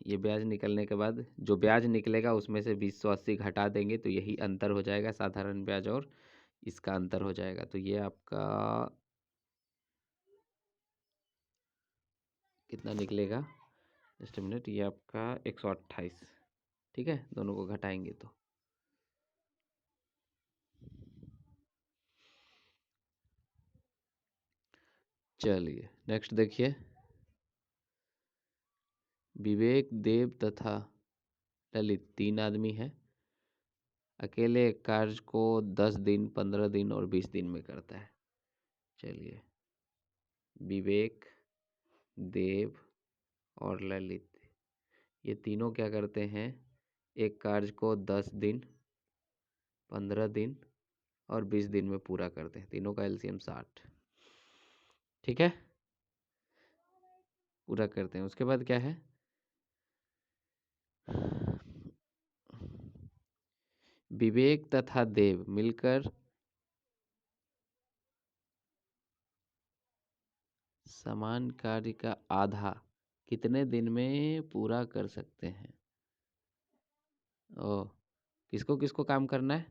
Speaker 1: ये ब्याज निकलने के बाद जो ब्याज निकलेगा उसमें से 2080 घटा देंगे तो यही अंतर हो जाएगा, साधारण ब्याज और इसका अंतर हो जाएगा। तो ये आपका कितना निकलेगा, जस्ट मिनट, ये आपका 128। ठीक है, दोनों को घटाएंगे तो चलिए नेक्स्ट देखिए। विवेक, देव तथा ललित 3 आदमी हैं। अकेले एक कार्य को 10 दिन, 15 दिन और 20 दिन में करता है। चलिए, विवेक, देव और ललित, ये तीनों क्या करते हैं, एक कार्य को 10 दिन, 15 दिन और 20 दिन में पूरा करते हैं। तीनों का एलसीएम 60। ठीक है, पूरा करते हैं। उसके बाद क्या है, विवेक तथा देव मिलकर समान कार्य का आधा कितने दिन में पूरा कर सकते हैं। ओ, किसको किसको काम करना है,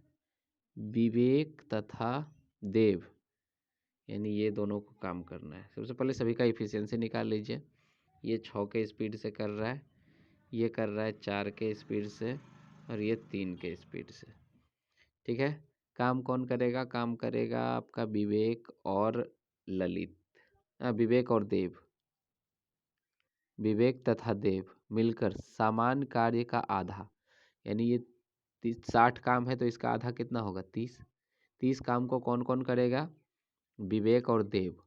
Speaker 1: विवेक तथा देव, यानी ये दोनों को काम करना है। सबसे पहले सभी का इफिशियंसी निकाल लीजिए। ये 6 के स्पीड से कर रहा है, ये कर रहा है 4 के स्पीड से और ये 3 के स्पीड से। ठीक है, काम कौन करेगा, काम करेगा आपका विवेक और ललित, विवेक और देव। विवेक तथा देव मिलकर समान कार्य का आधा, यानी ये 60 काम है तो इसका आधा कितना होगा, 30। 30 काम को कौन कौन करेगा, विवेक और देव।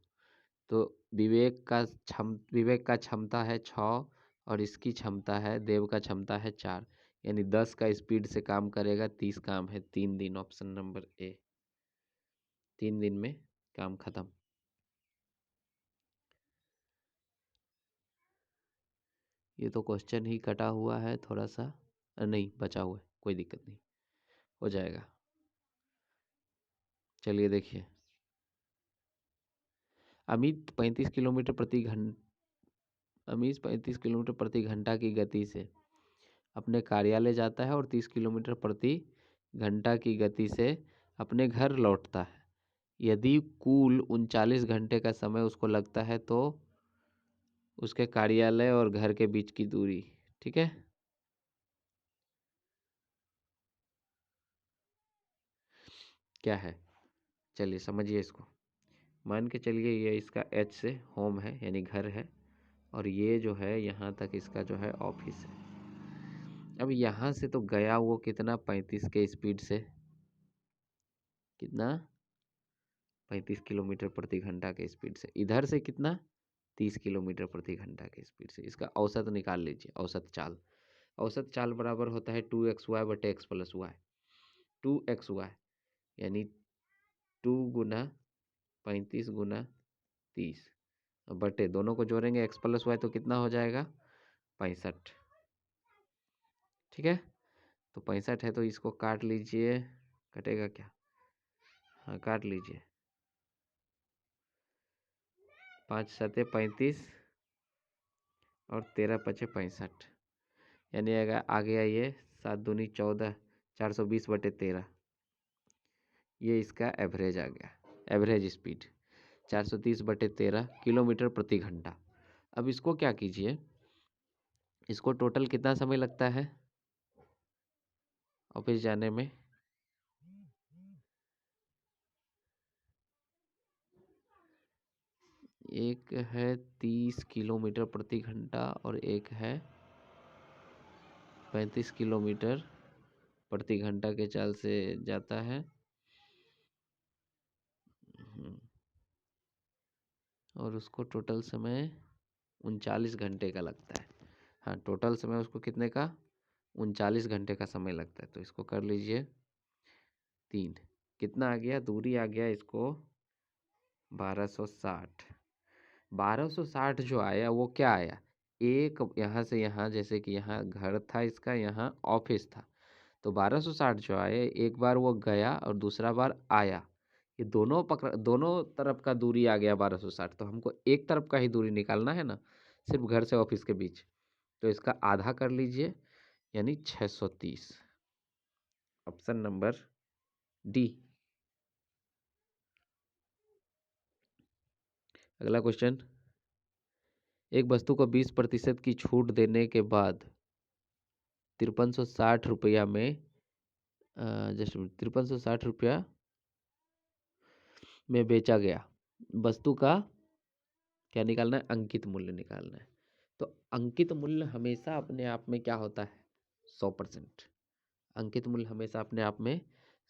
Speaker 1: तो विवेक का क्षमता है 6 और इसकी क्षमता है, देव का क्षमता है 4, यानी 10 का स्पीड से काम करेगा। 30 काम है 3 दिन, ऑप्शन नंबर ए, 3 दिन में काम खत्म। ये तो क्वेश्चन ही कटा हुआ है थोड़ा सा, नहीं बचा हुआ है, कोई दिक्कत नहीं, हो जाएगा। चलिए देखिए, अमित 35 किलोमीटर प्रति घंटा अमीश 35 किलोमीटर प्रति घंटा की गति से अपने कार्यालय जाता है और 30 किलोमीटर प्रति घंटा की गति से अपने घर लौटता है। यदि कुल 39 घंटे का समय उसको लगता है तो उसके कार्यालय और घर के बीच की दूरी। ठीक है, क्या है, चलिए समझिए इसको। मान के चलिए ये इसका एच से होम है यानी घर है, और ये जो है यहाँ तक इसका जो है ऑफिस है। अब यहाँ से तो गया वो कितना, 35 के स्पीड से, कितना, 35 किलोमीटर प्रति घंटा के स्पीड से। इधर से कितना, 30 किलोमीटर प्रति घंटा के स्पीड से। इसका औसत निकाल लीजिए, औसत चाल। औसत चाल बराबर होता है 2xy बटे x प्लस वाई। 2xy यानी 2 गुना 35 गुना 30 और बटे दोनों को जोड़ेंगे x+y तो कितना हो जाएगा 65। ठीक है, तो 65 है तो इसको काट लीजिए, कटेगा क्या? हाँ काट लीजिए, 5 सते 35 और 13 पचे 65, यानी आ गया ये 7 दूनी 14, 420/13। ये इसका एवरेज आ गया, एवरेज स्पीड 430/13 किलोमीटर प्रति घंटा। अब इसको क्या कीजिए, इसको टोटल कितना समय लगता है ऑफिस जाने में? एक है 30 किलोमीटर प्रति घंटा और एक है 35 किलोमीटर प्रति घंटा के चाल से जाता है। और उसको टोटल समय 39 घंटे का लगता है। हाँ, टोटल समय उसको कितने का 39 घंटे का समय लगता है। तो इसको कर लीजिए 3, कितना आ गया दूरी आ गया इसको 1260। 1260 जो आया वो क्या आया, एक यहाँ से यहाँ, जैसे कि यहाँ घर था इसका, यहाँ ऑफिस था, तो 1260 जो आया एक बार वो गया और दूसरा बार आया, ये दोनों तरफ का दूरी आ गया 1260। तो हमको एक तरफ का ही दूरी निकालना है ना, सिर्फ घर से ऑफिस के बीच, तो इसका आधा कर लीजिए यानी 630। Option number D. अगला क्वेश्चन, एक वस्तु को 20% की छूट देने के बाद 5360 रुपया में जस्ट 5360 रुपया में बेचा गया, वस्तु का क्या निकालना है, अंकित मूल्य निकालना है। तो अंकित मूल्य हमेशा अपने आप में क्या होता है 100%। अंकित मूल्य हमेशा अपने आप में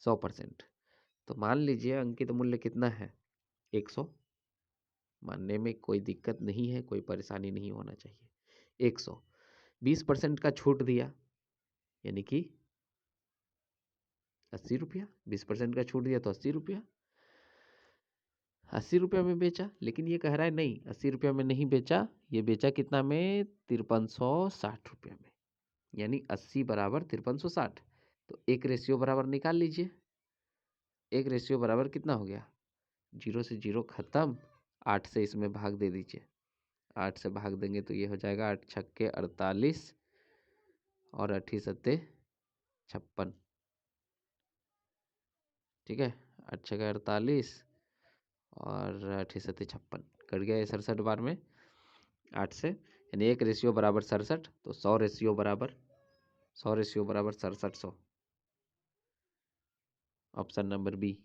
Speaker 1: 100%। तो मान लीजिए अंकित मूल्य कितना है 100, मानने में कोई दिक्कत नहीं है, कोई परेशानी नहीं होना चाहिए। 100, 20% का छूट दिया यानी कि 80 रुपया, 20% का छूट दिया तो 80 रुपया, 80 रुपया में बेचा। लेकिन ये कह रहा है नहीं 80 रुपया में नहीं बेचा, ये बेचा कितना में 5360 रुपया में, यानी 80 बराबर 5360। तो एक रेशियो बराबर निकाल लीजिए, एक रेशियो बराबर कितना हो गया, 0 से 0 खत्म, 8 से इसमें भाग दे दीजिए, 8 से भाग देंगे तो ये हो जाएगा 8 छक्के 48 और 8 सत्ते 56। ठीक है, 8 छक्के 48 और 8 सत्ते 56, कट गया ये 67 बार में 8 से, यानी एक रेशियो बराबर 67। तो 100 रेशियो बराबर 6700। Option number B.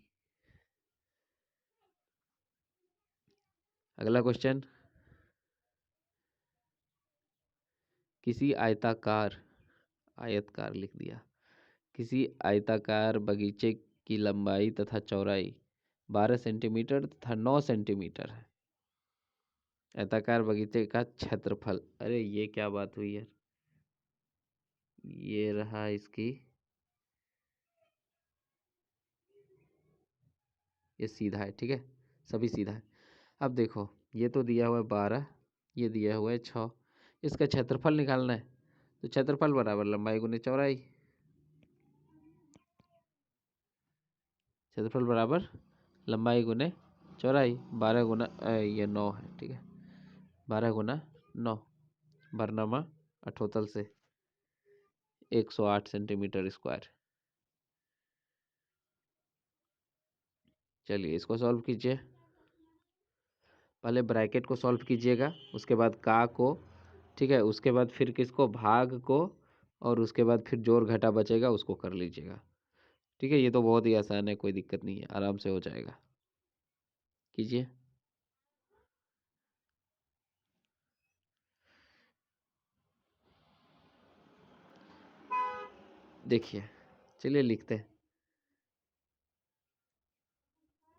Speaker 1: अगला क्वेश्चन, किसी आयतकार लिख दिया, किसी आयताकार बगीचे की लंबाई तथा चौड़ाई 12 सेंटीमीटर तथा 9 सेंटीमीटर है। आयताकार बगीचे का क्षेत्रफल, अरे ये क्या बात हुई यार, ये रहा इसकी, ये सीधा है, ठीक है, सभी सीधा है। अब देखो ये तो दिया हुआ है 12, ये दिया हुआ है 6, इसका क्षेत्रफल निकालना है। तो क्षेत्रफल बराबर लंबाई गुने चौड़ाई, क्षेत्रफल बराबर लंबाई गुने चौड़ाई, 12 गुना ये 9 है, ठीक है, 12 गुना 9, बरनामा अठोतल से 108 सेंटीमीटर स्क्वायर। चलिए इसको सॉल्व कीजिए, पहले ब्रैकेट को सॉल्व कीजिएगा, उसके बाद का को, ठीक है, उसके बाद फिर किसको भाग को, और उसके बाद फिर जोड़ घटा बचेगा उसको कर लीजिएगा। ठीक है, ये तो बहुत ही आसान है, कोई दिक्कत नहीं है, आराम से हो जाएगा, कीजिए। देखिए, चलिए लिखते हैं,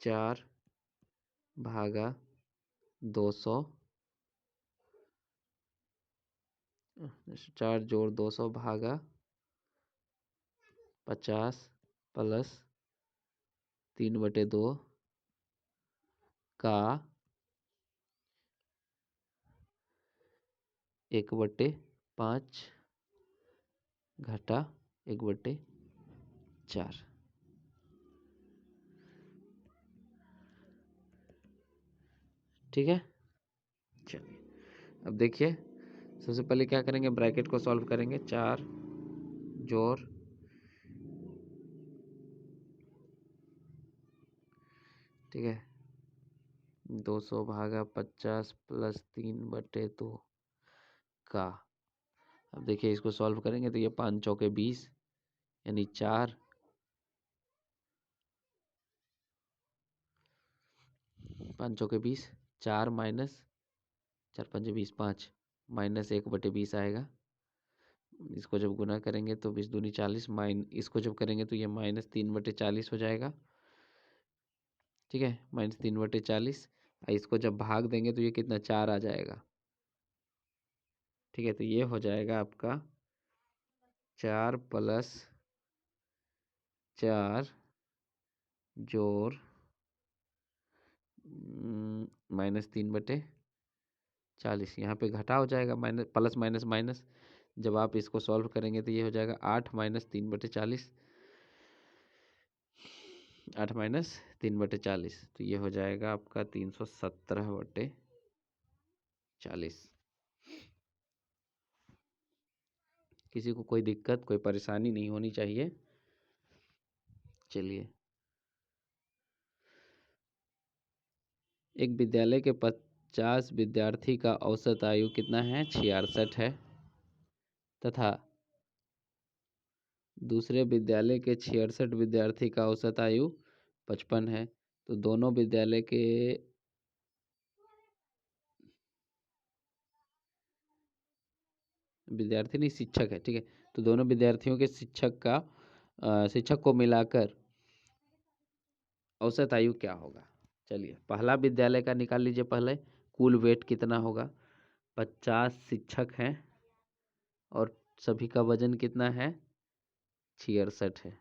Speaker 1: 4 भागा 200, 4 जोड़ 200 भागा 50 प्लस 3/2 का 1/5 घटा 1/4। ठीक है, चलिए अब देखिए, सबसे पहले क्या करेंगे, ब्रैकेट को सॉल्व करेंगे। 4 जोड़, ठीक है, 200 भागा 50 प्लस 3/2 का। अब देखिए इसको सॉल्व करेंगे तो ये 5 चौके 20 यानी 4, 5 चौके 20, 4 माइनस 4 5 20, 5 माइनस 1/20 आएगा। इसको जब गुना करेंगे तो 20 दूनी 40, इसको जब करेंगे तो ये -3/40 हो जाएगा। ठीक है, -3/40। इसको जब भाग देंगे तो ये कितना, 4 आ जाएगा। ठीक है, तो ये हो जाएगा आपका 4 + 4 जोड़ -3/40। यहाँ पे घटा हो जाएगा, माइनस प्लस माइनस माइनस। जब आप इसको सॉल्व करेंगे तो ये हो जाएगा 8 - 3/40, 8 - 3/40, तो ये हो जाएगा आपका 317/40। किसी को कोई दिक्कत, कोई परेशानी नहीं होनी चाहिए। चलिए, एक विद्यालय के 50 विद्यार्थी का औसत आयु कितना है, 66 है, तथा दूसरे विद्यालय के 66 विद्यार्थी का औसत आयु 55 है। तो दोनों विद्यालय के विद्यार्थी नहीं, शिक्षक है, ठीक है, तो दोनों विद्यार्थियों के शिक्षक को मिलाकर औसत आयु क्या होगा। चलिए, पहला विद्यालय का निकाल लीजिए पहले, कुल वेट कितना होगा। 50 शिक्षक हैं और सभी का वजन कितना है, 66 है,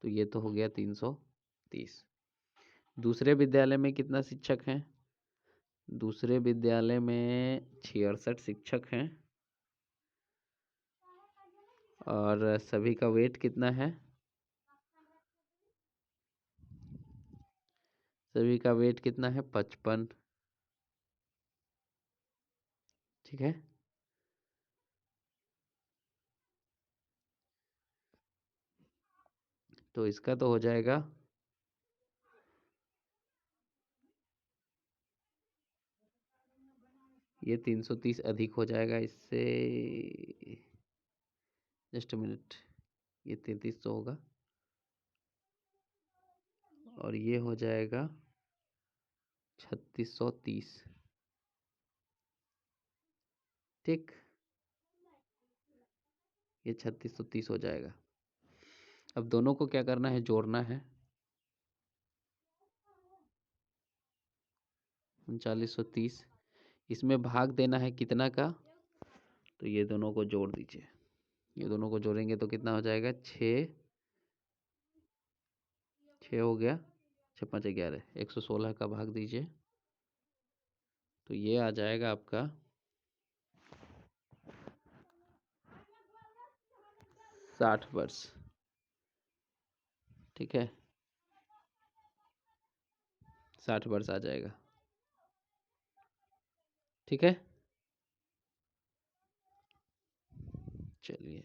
Speaker 1: तो ये तो हो गया 330। दूसरे विद्यालय में कितना शिक्षक हैं, दूसरे विद्यालय में 66 शिक्षक हैं और सभी का वेट कितना है, सभी का वेट कितना है, 55। ठीक है, तो इसका तो हो जाएगा ये 330 अधिक हो जाएगा इससे, जस्ट मिनट, ये 3300 होगा और ये हो जाएगा 3630। ठीक, ये 3630 हो जाएगा। अब दोनों को क्या करना है, जोड़ना है। 3930, इसमें भाग देना है कितना का, तो ये दोनों को जोड़ दीजिए। ये दोनों को जोड़ेंगे तो कितना हो जाएगा, 6 हो गया, 6 5 11, 116 का भाग दीजिए तो ये आ जाएगा आपका 60 वर्ष। ठीक है, 60 वर्ष आ जाएगा। ठीक है, चलिए,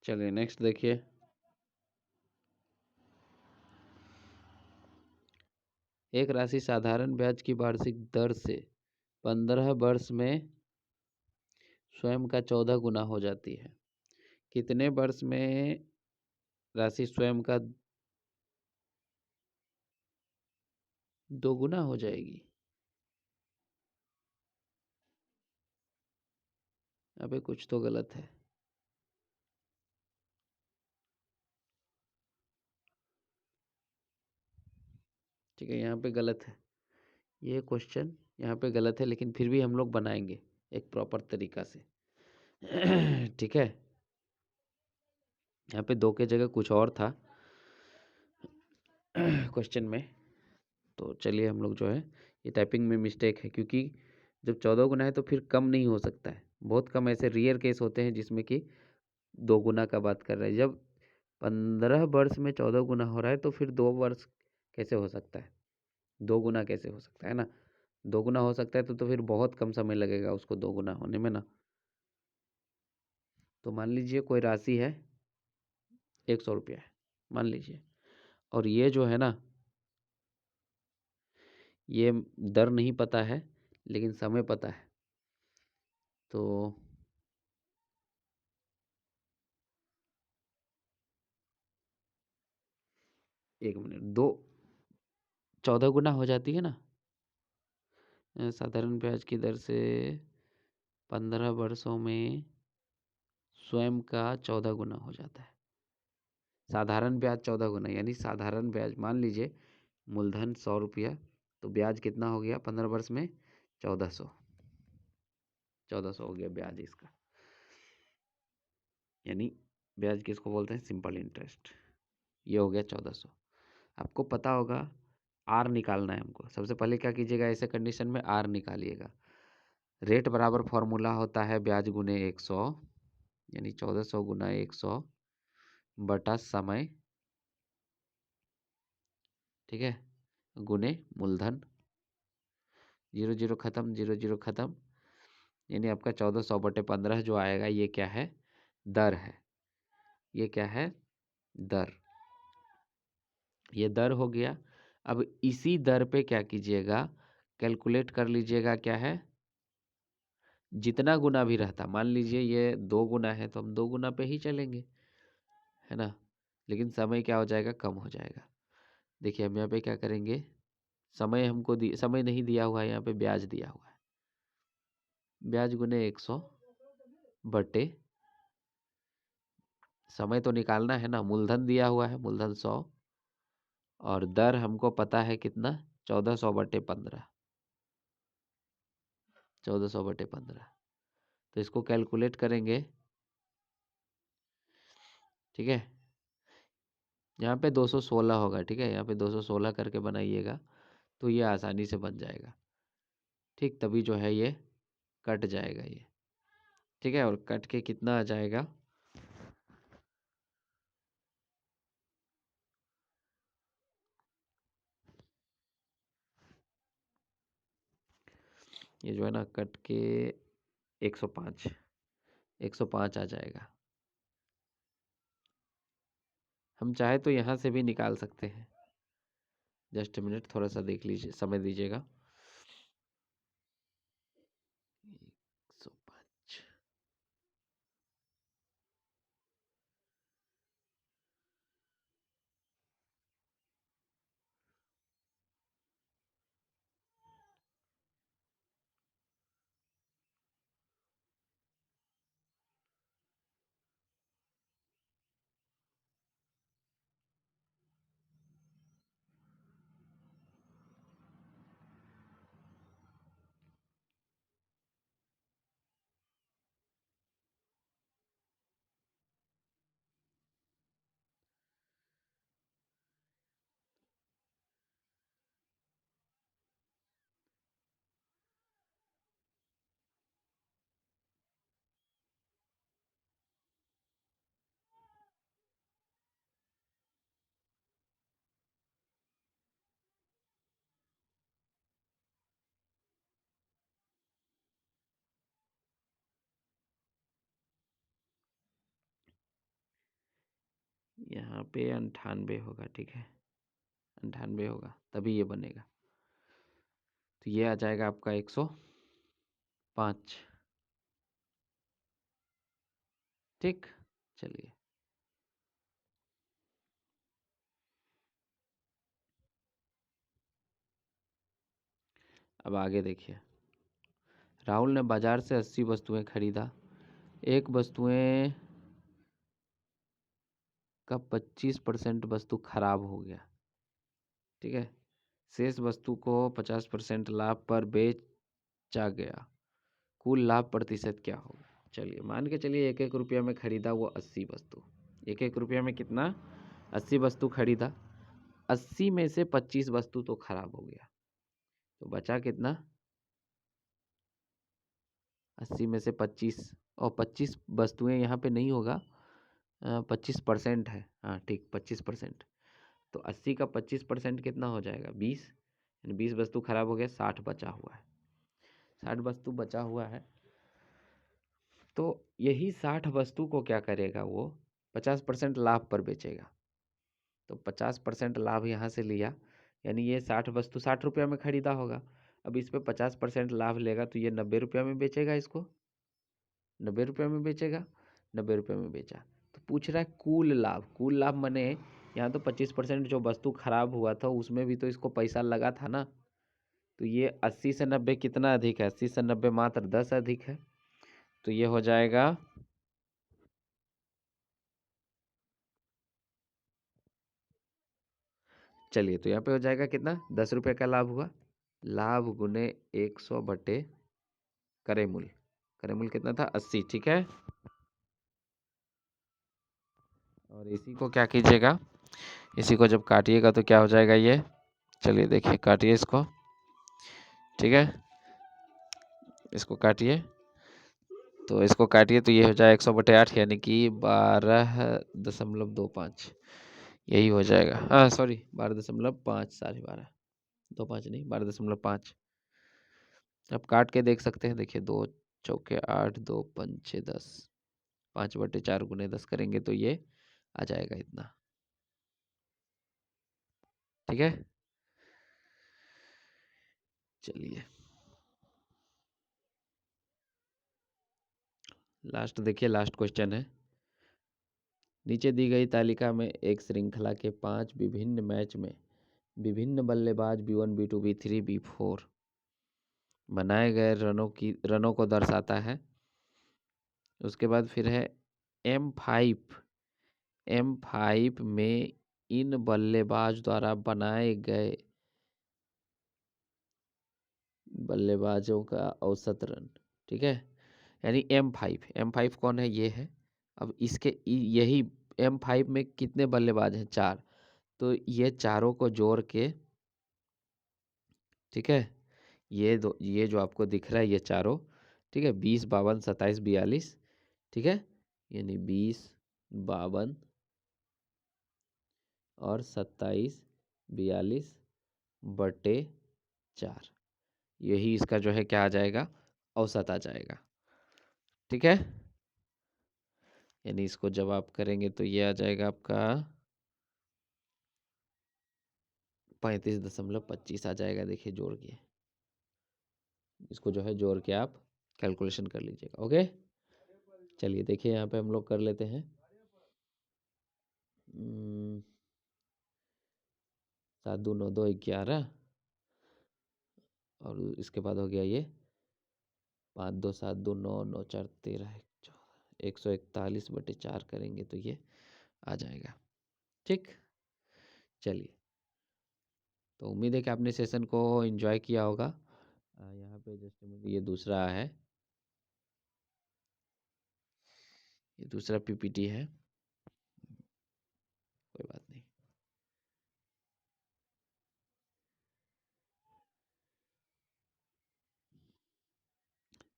Speaker 1: चलिए नेक्स्ट देखिए, एक राशि साधारण ब्याज की वार्षिक दर से 15 वर्ष में स्वयं का 14 गुना हो जाती है। कितने वर्ष में राशि स्वयं का 2 गुना हो जाएगी। अबे कुछ तो गलत है। ठीक है, यहाँ पे गलत है ये क्वेश्चन। यहाँ पे गलत है, लेकिन फिर भी हम लोग बनाएंगे एक प्रॉपर तरीका से। ठीक है, यहाँ पे 2 के जगह कुछ और था क्वेश्चन में। तो चलिए हम लोग जो है, ये टाइपिंग में मिस्टेक है, क्योंकि जब 14 गुना है तो फिर कम नहीं हो सकता है। बहुत कम ऐसे रेयर केस होते हैं जिसमें कि 2 गुना का बात कर रहे हैं। जब 15 वर्ष में 14 गुना हो रहा है तो फिर 2 वर्ष कैसे हो सकता है, 2 गुना कैसे हो सकता है ना। 2 गुना हो सकता है तो फिर बहुत कम समय लगेगा उसको 2 गुना होने में ना। तो मान लीजिए कोई राशि है 100 रुपया है, मान लीजिए, और ये जो है ना, ये दर नहीं पता है लेकिन समय पता है। तो 1 मिनट, 14 गुना हो जाती है ना साधारण ब्याज की दर से 15 वर्षों में स्वयं का 14 गुना हो जाता है। साधारण ब्याज 14 गुना, यानी साधारण ब्याज मान लीजिए मूलधन 100 रुपया, तो ब्याज कितना हो गया 15 वर्ष में 1400। 1400 हो गया ब्याज इसका, यानी ब्याज किसको बोलते हैं, सिंपल इंटरेस्ट। ये हो गया 1400। आपको पता होगा आर निकालना है हमको। सबसे पहले क्या कीजिएगा, ऐसे कंडीशन में आर निकालिएगा। रेट बराबर फॉर्मूला होता है ब्याज गुने 100, यानी 1400 गुना 100 बटा समय, ठीक है, गुने मूलधन। 0 0 खत्म, 0 0 खत्म, यानी आपका 1400 बटे 15 जो आएगा, ये क्या है, दर है। ये क्या है, दर। ये दर हो गया। अब इसी दर पे क्या कीजिएगा, कैलकुलेट कर लीजिएगा, क्या है, जितना गुना भी रहता, मान लीजिए ये 2 गुना है तो हम 2 गुना पे ही चलेंगे, है ना। लेकिन समय क्या हो जाएगा, कम हो जाएगा। देखिए हम यहाँ पे क्या करेंगे, समय हमको समय नहीं दिया हुआ है, यहाँ पे ब्याज दिया हुआ है। ब्याज गुने 100 बटे समय तो निकालना है ना, मूलधन दिया हुआ है, मूलधन 100, और दर हमको पता है कितना, 1400 बटे 15। 1400 बटे 15, तो इसको कैलकुलेट करेंगे, ठीक है। यहाँ पे 216 होगा, ठीक है, यहाँ पे 216 करके बनाइएगा तो ये आसानी से बन जाएगा, ठीक। तभी जो है ये कट जाएगा ये, ठीक है। और कट के कितना आ जाएगा, ये जो है ना, कट के 105, 105 आ जाएगा। हम चाहे तो यहाँ से भी निकाल सकते हैं। जस्ट मिनट, थोड़ा सा देख लीजिए, समय दीजिएगा। 105, यहाँ पे 98 होगा, ठीक है, 98 होगा, तभी ये बनेगा। तो ये आ जाएगा आपका 105, ठीक। चलिए अब आगे देखिए। राहुल ने बाजार से 80 वस्तुएं खरीदा। एक वस्तुएं का 25% वस्तु खराब हो गया, ठीक है। शेष वस्तु को 50% लाभ पर बेचा गया, कुल लाभ प्रतिशत क्या होगा? चलिए मान के चलिए 1-1 रुपया में खरीदा वो 80 वस्तु। 1-1 रुपया में कितना? 80 वस्तु खरीदा। 80 में से 25 वस्तु तो खराब हो गया, तो बचा कितना? 80 में से 25, और 25 वस्तुएं यहाँ पे नहीं होगा, 25% है। हाँ ठीक, 25%। तो 80 का 25% कितना हो जाएगा? 20। 20 वस्तु खराब हो गया, 60 बचा हुआ है। 60 वस्तु बचा हुआ है, तो यही 60 वस्तु को क्या करेगा वो? 50% लाभ पर बेचेगा। तो 50% लाभ यहाँ से लिया, यानी ये 60 वस्तु 60 रुपया में खरीदा होगा। अब इस पे 50% लाभ लेगा तो ये 90 रुपया में बेचेगा इसको। 90 रुपये में बेचेगा, 90 रुपये में बेचा। तो पूछ रहा है कुल लाभ। कुल लाभ मने यहाँ तो 25% जो वस्तु खराब हुआ था उसमें भी तो इसको पैसा लगा था ना। तो ये 80 से 90 कितना अधिक है? 80 से 90 मात्र 10 अधिक है। तो ये हो जाएगा, चलिए तो यहाँ पे हो जाएगा कितना? 10 रुपये का लाभ हुआ। लाभ गुने 100 बटे करे मूल। करे मूल कितना था? 80। ठीक है, और इसी को क्या कीजिएगा? इसी को जब काटिएगा तो क्या हो जाएगा ये? चलिए देखिए, काटिए इसको। ठीक है, इसको काटिए। तो इसको काटिए तो ये हो जाए 100/8, यानी कि 12.25 यही हो जाएगा। हाँ सॉरी, 12.5, 12.5, 2.5 नहीं, 12.5। अब काट के देख सकते हैं। देखिए 2 चौके 8, 2 पंचे 10, 5/4 गुने 10 करेंगे तो ये आ जाएगा इतना। ठीक है, चलिए लास्ट देखिए, लास्ट क्वेश्चन है। नीचे दी गई तालिका में एक श्रृंखला के 5 विभिन्न मैच में विभिन्न बल्लेबाज B1 B2 B3 B4 बनाए गए रनों को दर्शाता है। उसके बाद फिर है M5 में इन बल्लेबाज द्वारा बनाए गए बल्लेबाजों का औसत रन। ठीक है, यानी M5 कौन है? ये है। अब इसके यही M5 में कितने बल्लेबाज हैं? 4। तो ये चारों को जोड़ के, ठीक है, ये जो आपको दिख रहा है ये चारों, ठीक है, 20, 52, 27, 42, ठीक है, यानी 20, 52 और 27, 42/4, यही इसका जो है क्या आ जाएगा? औसत आ जाएगा। ठीक है, यानी इसको जब आप करेंगे तो ये आ जाएगा आपका 35.25 आ जाएगा। देखिए जोड़ के, इसको जो है जोड़ के आप कैलकुलेशन कर लीजिएगा। ओके, चलिए देखिए यहाँ पे हम लोग कर लेते हैं। 7 2 9 2 11, और इसके बाद हो गया ये 5 2 7 2 9 9 4 13 141/4 करेंगे तो ये आ जाएगा। ठीक, चलिए तो उम्मीद है कि आपने सेशन को एंजॉय किया होगा। यहाँ पे जस्ट ये दूसरा है, ये दूसरा पीपीटी है, कोई बात नहीं।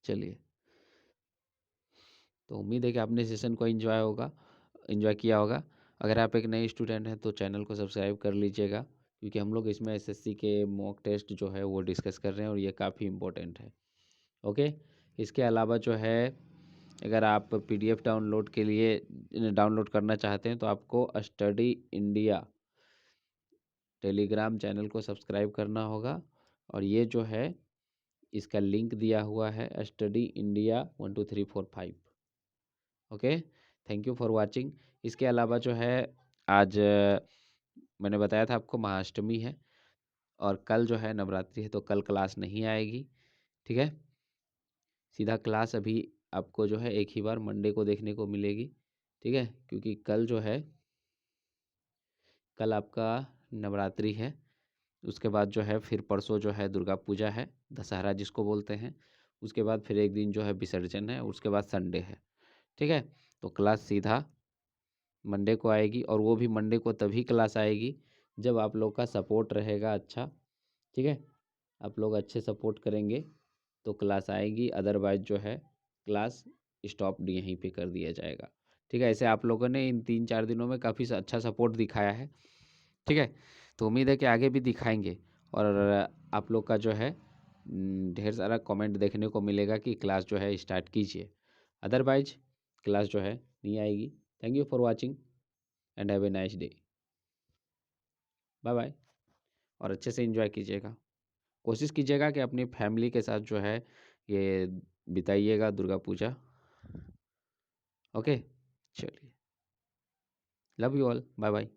Speaker 1: चलिए, तो उम्मीद है कि आपने सेशन को एंजॉय किया होगा। अगर आप एक नए स्टूडेंट हैं तो चैनल को सब्सक्राइब कर लीजिएगा, क्योंकि हम लोग इसमें एसएससी के मॉक टेस्ट जो है वो डिस्कस कर रहे हैं और ये काफ़ी इम्पोर्टेंट है। ओके, इसके अलावा जो है अगर आप पीडीएफ डाउनलोड के लिए डाउनलोड करना चाहते हैं तो आपको स्टडी इंडिया टेलीग्राम चैनल को सब्सक्राइब करना होगा, और ये जो है इसका लिंक दिया हुआ है study India 1 2 3 4 5। Okay, thank you for watching. इसके अलावा जो है आज मैंने बताया था आपको महाअष्टमी है, और कल जो है नवरात्रि है, तो कल क्लास नहीं आएगी। ठीक है, सीधा क्लास अभी आपको जो है एक ही बार मंडे को देखने को मिलेगी। ठीक है, क्योंकि कल जो है, कल आपका नवरात्रि है, उसके बाद जो है फिर परसों जो है दुर्गा पूजा है, दशहरा जिसको बोलते हैं। उसके बाद फिर एक दिन जो है विसर्जन है, उसके बाद संडे है। ठीक है, तो क्लास सीधा मंडे को आएगी, और वो भी मंडे को तभी क्लास आएगी जब आप लोग का सपोर्ट रहेगा अच्छा। ठीक है, आप लोग अच्छे सपोर्ट करेंगे तो क्लास आएगी, अदरवाइज जो है क्लास स्टॉप यहीं पे कर दिया जाएगा। ठीक है, ऐसे आप लोगों ने इन 3-4 दिनों में काफ़ी अच्छा सपोर्ट दिखाया है। ठीक है, तो उम्मीद है कि आगे भी दिखाएंगे। और आप लोग का जो है ढेर सारा कमेंट देखने को मिलेगा कि क्लास जो है स्टार्ट कीजिए, अदरवाइज क्लास जो है नहीं आएगी। Thank you for watching and have a nice day. Bye bye. और अच्छे से एंजॉय कीजिएगा, कोशिश कीजिएगा कि अपनी फैमिली के साथ जो है ये बिताइएगा दुर्गा पूजा। ओके, चलिए, love you all, bye bye.